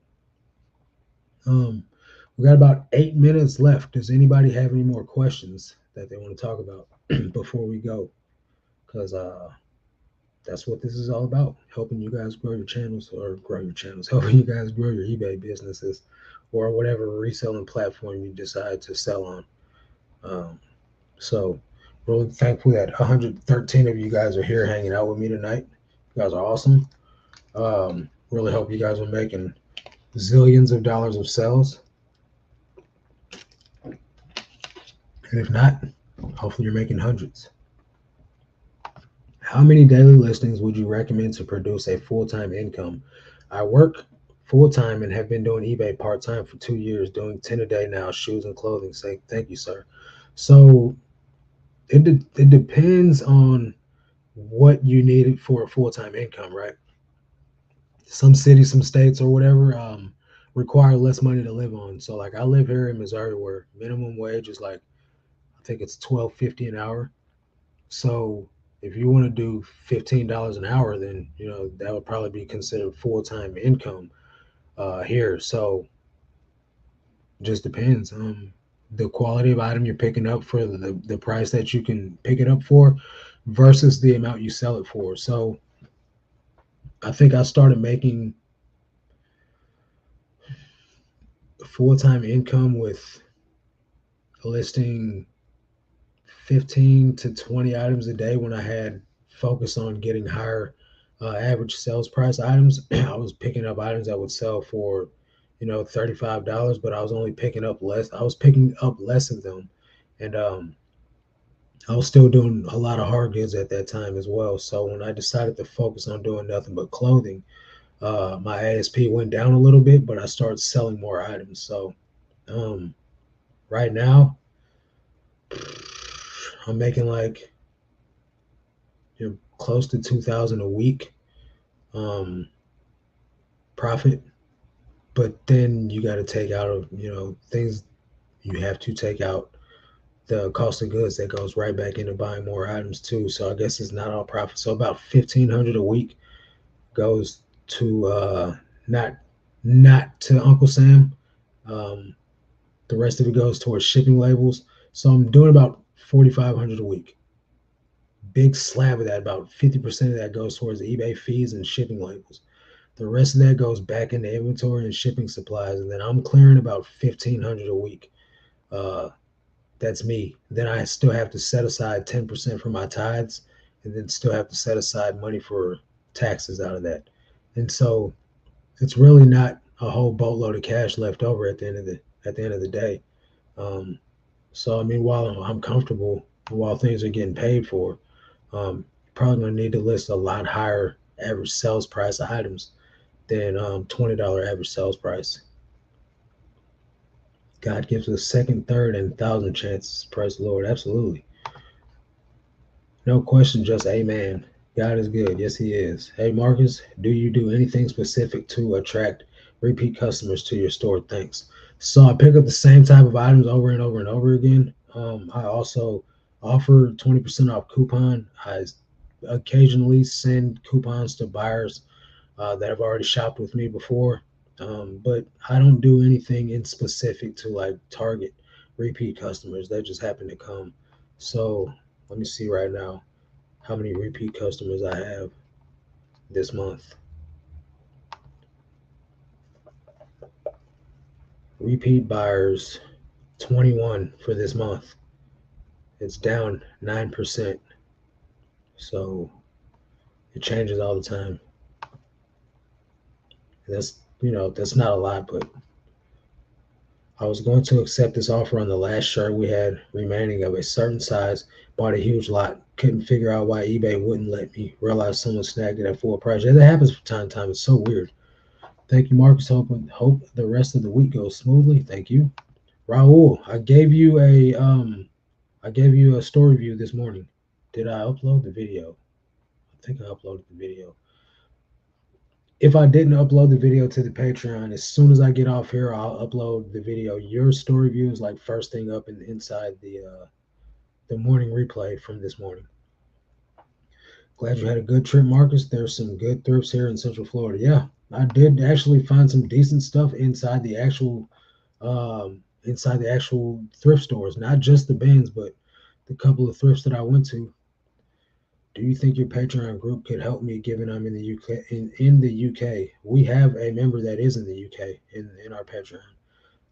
Speaker 1: We got about 8 minutes left. Does anybody have any more questions that they want to talk about before we go? Because that's what this is all about, helping you guys grow your channels, or grow your channels, helping you guys grow your eBay businesses or whatever reselling platform you decide to sell on. So really thankful that 113 of you guys are here hanging out with me tonight. You guys are awesome. Really hope you guys are making zillions of dollars of sales. And if not, hopefully you're making hundreds. How many daily listings would you recommend to produce a full-time income? I work full-time and have been doing eBay part-time for 2 years, doing 10 a day now, shoes and clothing. Say thank you, sir. So it depends on what you need for a full-time income, right? Some cities, some states, or whatever require less money to live on. So like I live here in Missouri, where minimum wage is like, I think it's 12.50 an hour. So if you want to do $15 an hour, then that would probably be considered full-time income here. So just depends. The quality of item you're picking up for the price that you can pick it up for versus the amount you sell it for. So I think I started making full-time income with listing 15 to 20 items a day when I had focused on getting higher average sales price items. I was picking up items that would sell for, $35, but I was only picking up less. I was picking up less of them. And I was still doing a lot of hard goods at that time as well. So when I decided to focus on doing nothing but clothing, my ASP went down a little bit, but I started selling more items. So um, right now, I'm making like close to 2,000 a week um, profit. But then you got to take out of things. You have to take out the cost of goods that goes right back into buying more items too. So I guess it's not all profit. So about 1,500 a week goes to not to Uncle Sam. Um, the rest of it goes towards shipping labels. So I'm doing about 4,500 a week. Big slab of that, about 50% of that goes towards the eBay fees and shipping labels. The rest of that goes back into inventory and shipping supplies, and then I'm clearing about 1,500 a week. Uh, that's me. Then I still have to set aside 10% for my tithes, and then still have to set aside money for taxes out of that. And so it's really not a whole boatload of cash left over at the end of the day. Um, so I mean, while I'm comfortable, while things are getting paid for, probably gonna need to list a lot higher average sales price items than $20 average sales price. God gives us second, third, and 1,000 chances. Praise the Lord. Absolutely. No question, just amen. God is good. Yes, He is. Hey, Marcus, do you do anything specific to attract repeat customers to your store? Thanks. So I pick up the same type of items over and over and over again. I also offer 20% off coupon. I occasionally send coupons to buyers that have already shopped with me before. But I don't do anything in specific to like target repeat customers that just happen to come. So let me see right now how many repeat customers I have this month. Repeat buyers 21 for this month. It's down 9%. So it changes all the time. That's, that's not a lot, but I was going to accept this offer on the last shirt we had remaining of a certain size. Bought a huge lot. Couldn't figure out why eBay wouldn't let me. Realized someone snagged it at full price. Yeah, that happens from time to time. It's so weird. Thank you, Marcus. Hope the rest of the week goes smoothly. Thank you. Raul, I gave you a story view this morning. Did I upload the video? I think I uploaded the video. If I didn't upload the video to the Patreon, as soon as I get off here, I'll upload the video. Your story view is like first thing up inside the morning replay from this morning. Glad you had a good trip, Marcus. There's some good thrifts here in Central Florida. Yeah, I did actually find some decent stuff inside the actual thrift stores, not just the bins, but the couple of thrifts that I went to. Do you think your Patreon group could help me given I'm in the UK? In the UK, we have a member that is in the UK in our Patreon.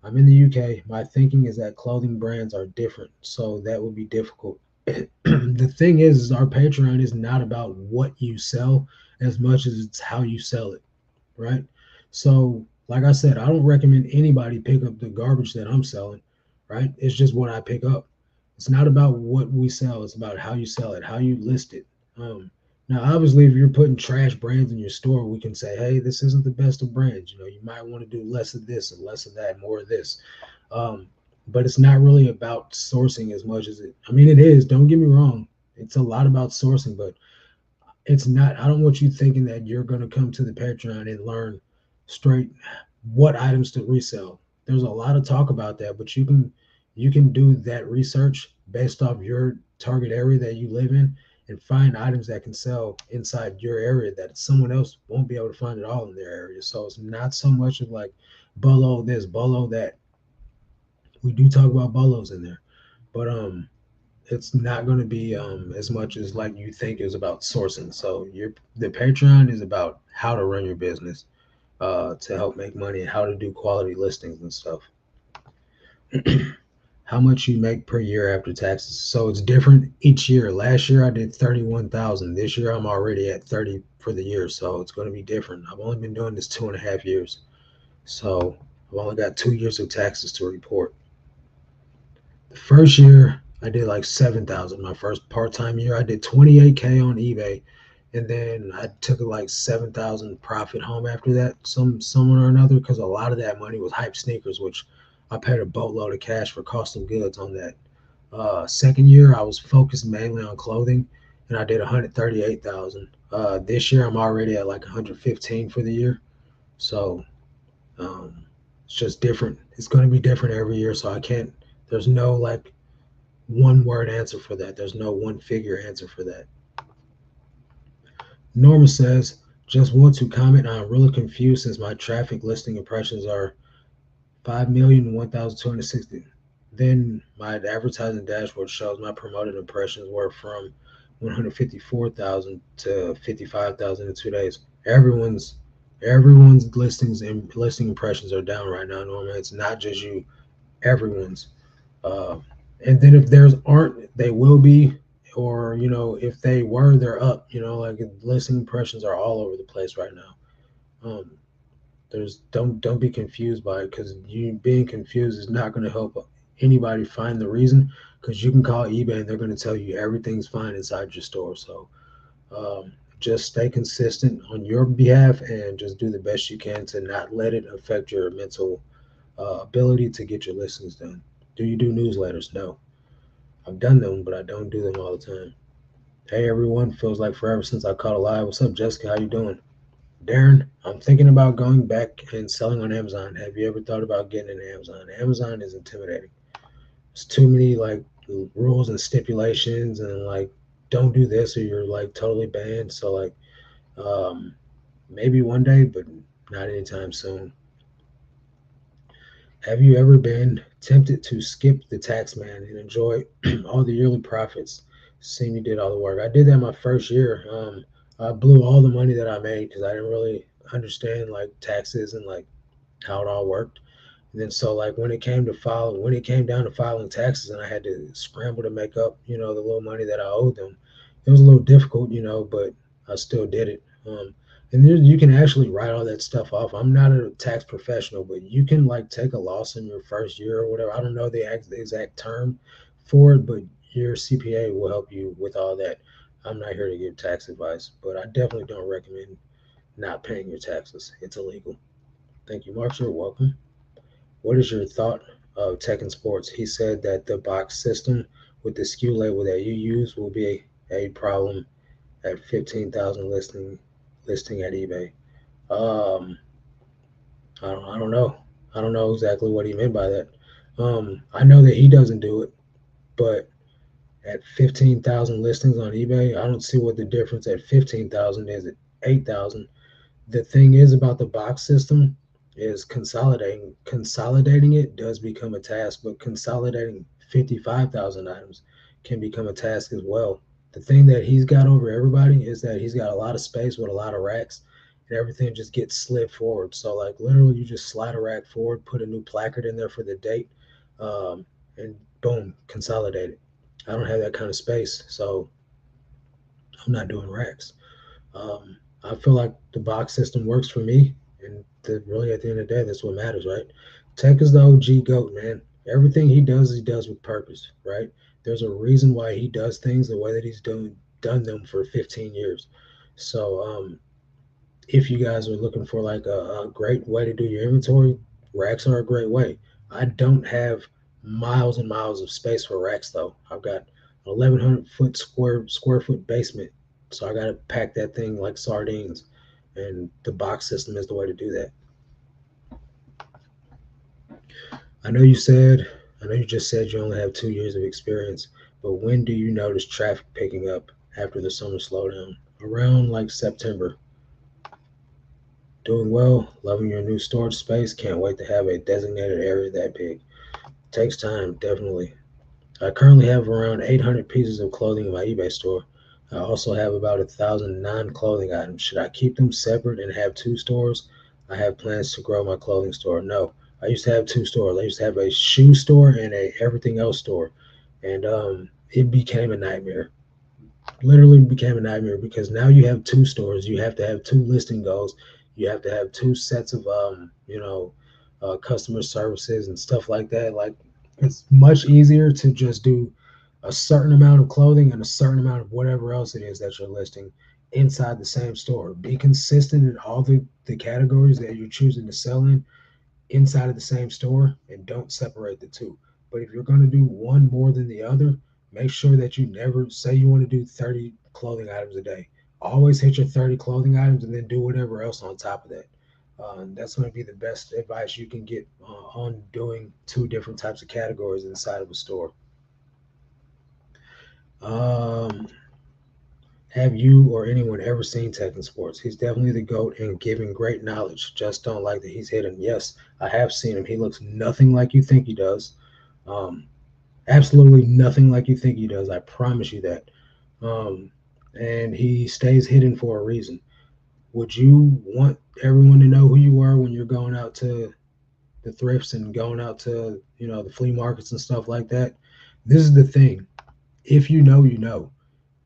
Speaker 1: I'm in the UK. My thinking is that clothing brands are different, so that would be difficult. The thing is our Patreon is not about what you sell as much as it's how you sell it, right? So, like I said, I don't recommend anybody pick up the garbage that I'm selling, right? It's just what I pick up. It's not about what we sell, it's about how you sell it, how you list it. Um, Now, obviously, if you're putting trash brands in your store, we can say, hey, this isn't the best of brands. You might want to do less of this and less of that, more of this. Um, but it's not really about sourcing as much as I mean, it is, don't get me wrong. It's a lot about sourcing, but it's not. I don't want you thinking that you're going to come to the Patreon and learn straight what items to resell. There's a lot of talk about that, but you can do that research based off your target area that you live in and find items that can sell inside your area that someone else won't be able to find at all in their area. So it's not so much of like bolo this, bolo that. We do talk about bolos in there, but it's not going to be as much as like you think is about sourcing. So the Patreon is about how to run your business to help make money and how to do quality listings and stuff. How much you make per year after taxes. So it's different each year. Last year I did 31,000. This year I'm already at 30 for the year. So it's going to be different. I've only been doing this 2.5 years. So I've only got 2 years of taxes to report. The first year I did like 7,000. My first part-time year I did 28K on eBay, and then I took like 7,000 profit home after that, someone or another, because a lot of that money was hype sneakers, which I paid a boatload of cash for cost of goods on that. Second year I was focused mainly on clothing, and I did 138,000. This year I'm already at like 115 for the year, so um, it's just different. It's going to be different every year, so I can't. There's no like one word answer for that. There's no one figure answer for that. Norma says, just want to comment. I'm really confused since my traffic listing impressions are 5,001,260. Then my advertising dashboard shows my promoted impressions were from 154,000 to 55,000 in 2 days. Everyone's listings and listing impressions are down right now, Norma. It's not just you. Everyone's. Uh, and then if there's aren't, they will be, or if they were, they're up. Like listing impressions are all over the place right now. Um, there's don't be confused by it, because you being confused is not going to help anybody find the reason. Because you can call eBay and they're going to tell you everything's fine inside your store. So just stay consistent on your behalf and just do the best you can to not let it affect your mental ability to get your listings done. Do you do newsletters? No. I've done them, but I don't do them all the time. Hey everyone, feels like forever since I caught a live. What's up, Jessica? How you doing? Darren, I'm thinking about going back and selling on Amazon. Have you ever thought about getting into Amazon? Amazon is intimidating. There's too many like rules and stipulations and like don't do this or you're like totally banned. So like um maybe one day, but not anytime soon. Have you ever been tempted to skip the tax man and enjoy all the yearly profits? Seeing you did all the work. I did that my first year. I blew all the money that I made because I didn't really understand like taxes and like how it all worked. And then so like when it came down to filing taxes and I had to scramble to make up, the little money that I owed them, it was a little difficult, but I still did it. And then you can actually write all that stuff off. I'm not a tax professional, but you can like take a loss in your first year or whatever. I don't know the exact term for it, but your CPA will help you with all that. I'm not here to give tax advice, but I definitely don't recommend not paying your taxes. It's illegal. Thank you, Mark. You're welcome. What is your thought of tech and sports? He said that the box system with the SKU label that you use will be a problem at 15,000 listing at eBay. Um, I don't know. I don't know exactly what he meant by that. I know that he doesn't do it, but at 15,000 listings on eBay, I don't see what the difference at 15,000 is at 8,000. The thing is about the box system is consolidating it does become a task, but consolidating 55,000 items can become a task as well. The thing that he's got over everybody is that he's got a lot of space with a lot of racks and everything just gets slid forward. So like literally you just slide a rack forward, put a new placard in there for the date, um, and boom, consolidate it. I don't have that kind of space, so I'm not doing racks. I feel like the box system works for me, and really at the end of the day, that's what matters, right? Tech is the OG goat, man. Everything he does with purpose, right? There's a reason why he does things the way that he's done them for 15 years. So, if you guys are looking for like a great way to do your inventory, racks are a great way. I don't have miles and miles of space for racks though. I've got 1,100 foot square foot basement, so I got to pack that thing like sardines, and the box system is the way to do that. I know you said, I know you just said you only have 2 years of experience, but when do you notice traffic picking up after the summer slowdown? Around like September. Doing well, loving your new storage space. Can't wait to have a designated area that big. Takes time, definitely. I currently have around 800 pieces of clothing in my eBay store. I also have about 1,000 non clothing items. Should I keep them separate and have two stores? I have plans to grow my clothing store. No, I used to have two stores. I used to have a shoe store and a everything else store, and it became a nightmare. Literally became a nightmare because now you have two stores. You have to have two listing goals. You have to have two sets of customer services and stuff like that. Like it's much easier to just do a certain amount of clothing and a certain amount of whatever else it is that you're listing inside the same store. Be consistent in all the categories that you're choosing to sell in inside of the same store and don't separate the two. But if you're going to do one more than the other, make sure that you never say you want to do 30 clothing items a day. Always hit your 30 clothing items and then do whatever else on top of that. That's going to be the best advice you can get on doing two different types of categories inside of a store. Um, have you or anyone ever seen Tech in Sports? He's definitely the GOAT and giving great knowledge. Just don't like that he's hidden. Yes, I have seen him. He looks nothing like you think he does. Um, Absolutely nothing like you think he does. I promise you that. Um, and he stays hidden for a reason. Would you want everyone to know who you are when you're going out to the thrifts and going out to the flea markets and stuff like that? This is the thing. If you know, you know.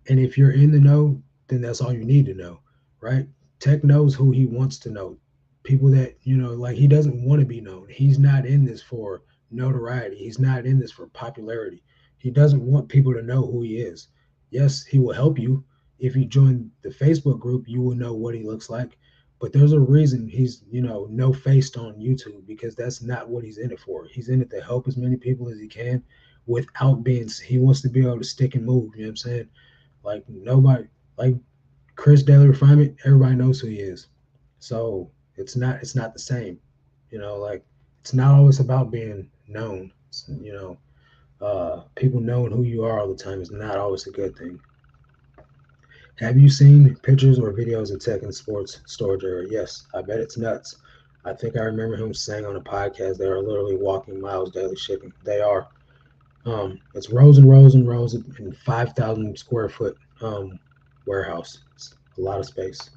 Speaker 1: And if you're in the know, then that's all you need to know, right? Tech knows who he wants to know. People that, like he doesn't want to be known. He's not in this for notoriety. He's not in this for popularity. He doesn't want people to know who he is. Yes, he will help you. If you join the Facebook group, you will know what he looks like. But there's a reason he's, no faced on YouTube, because that's not what he's in it for. He's in it to help as many people as he can without being, he wants to be able to stick and move. You know what I'm saying? Like nobody, like Chris Daily Refinement, everybody knows who he is. So it's not the same. Like it's not always about being known. People knowing who you are all the time is not always a good thing. Have you seen pictures or videos of tech and sports storage area? Yes, I bet it's nuts. I think I remember him saying on a podcast they are literally walking miles daily shipping. They are. It's rows and rows and rows in 5,000 square foot warehouse. It's a lot of space.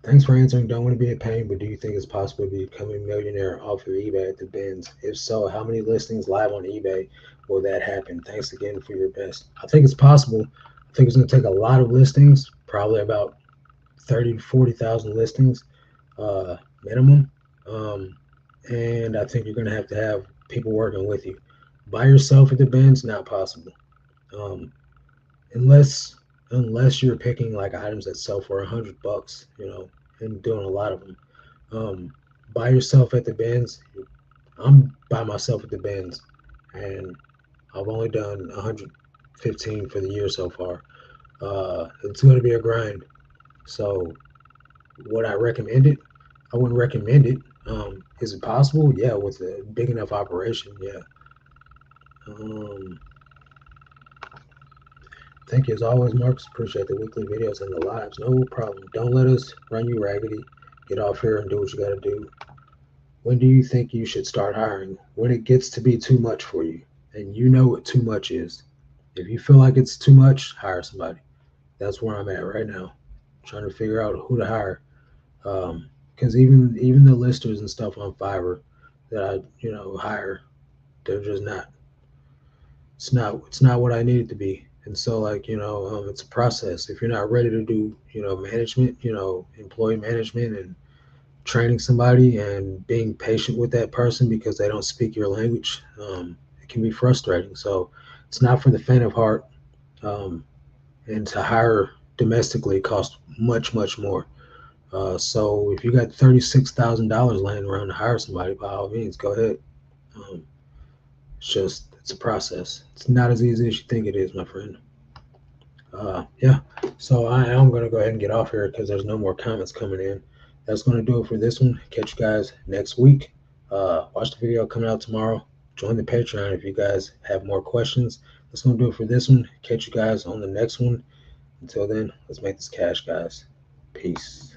Speaker 1: Thanks for answering. Don't want to be a pain, but do you think it's possible to become a millionaire off of eBay at the bins? If so, how many listings live on eBay will that happen? Thanks again for your best. I think it's possible. I think it's going to take a lot of listings, probably about 30 to 40,000 listings minimum. And I think you're going to have people working with you. By yourself at the bins, not possible. Um, unless you're picking like items that sell for $100, and doing a lot of them. Um, by yourself at the bins, I'm by myself at the bins, and I've only done 115 for the year so far. It's going to be a grind. So, would I recommend it? I wouldn't recommend it. Is it possible? Yeah, with a big enough operation, yeah. Um, Thank you as always, Marcus. Appreciate the weekly videos and the lives. No problem. Don't let us run you raggedy. Get off here and do what you got to do. When do you think you should start hiring? When it gets to be too much for you, and you know what too much is. If you feel like it's too much, hire somebody. That's where I'm at right now, trying to figure out who to hire. Because even the listers and stuff on Fiverr that I hire, they're just not. It's not what I need it to be. And so like it's a process. If you're not ready to do management, employee management and training somebody and being patient with that person because they don't speak your language, it can be frustrating. So it's not for the faint of heart. Um, and to hire domestically costs much more. So if you got $36,000 laying around to hire somebody, by all means, go ahead. Um, it's a process. It's not as easy as you think it is, my friend. Yeah. So I am going to go ahead and get off here because there's no more comments coming in. That's going to do it for this one. Catch you guys next week. Watch the video coming out tomorrow. Join the Patreon if you guys have more questions. That's going to do it for this one. Catch you guys on the next one. Until then, let's make this cash, guys. Peace.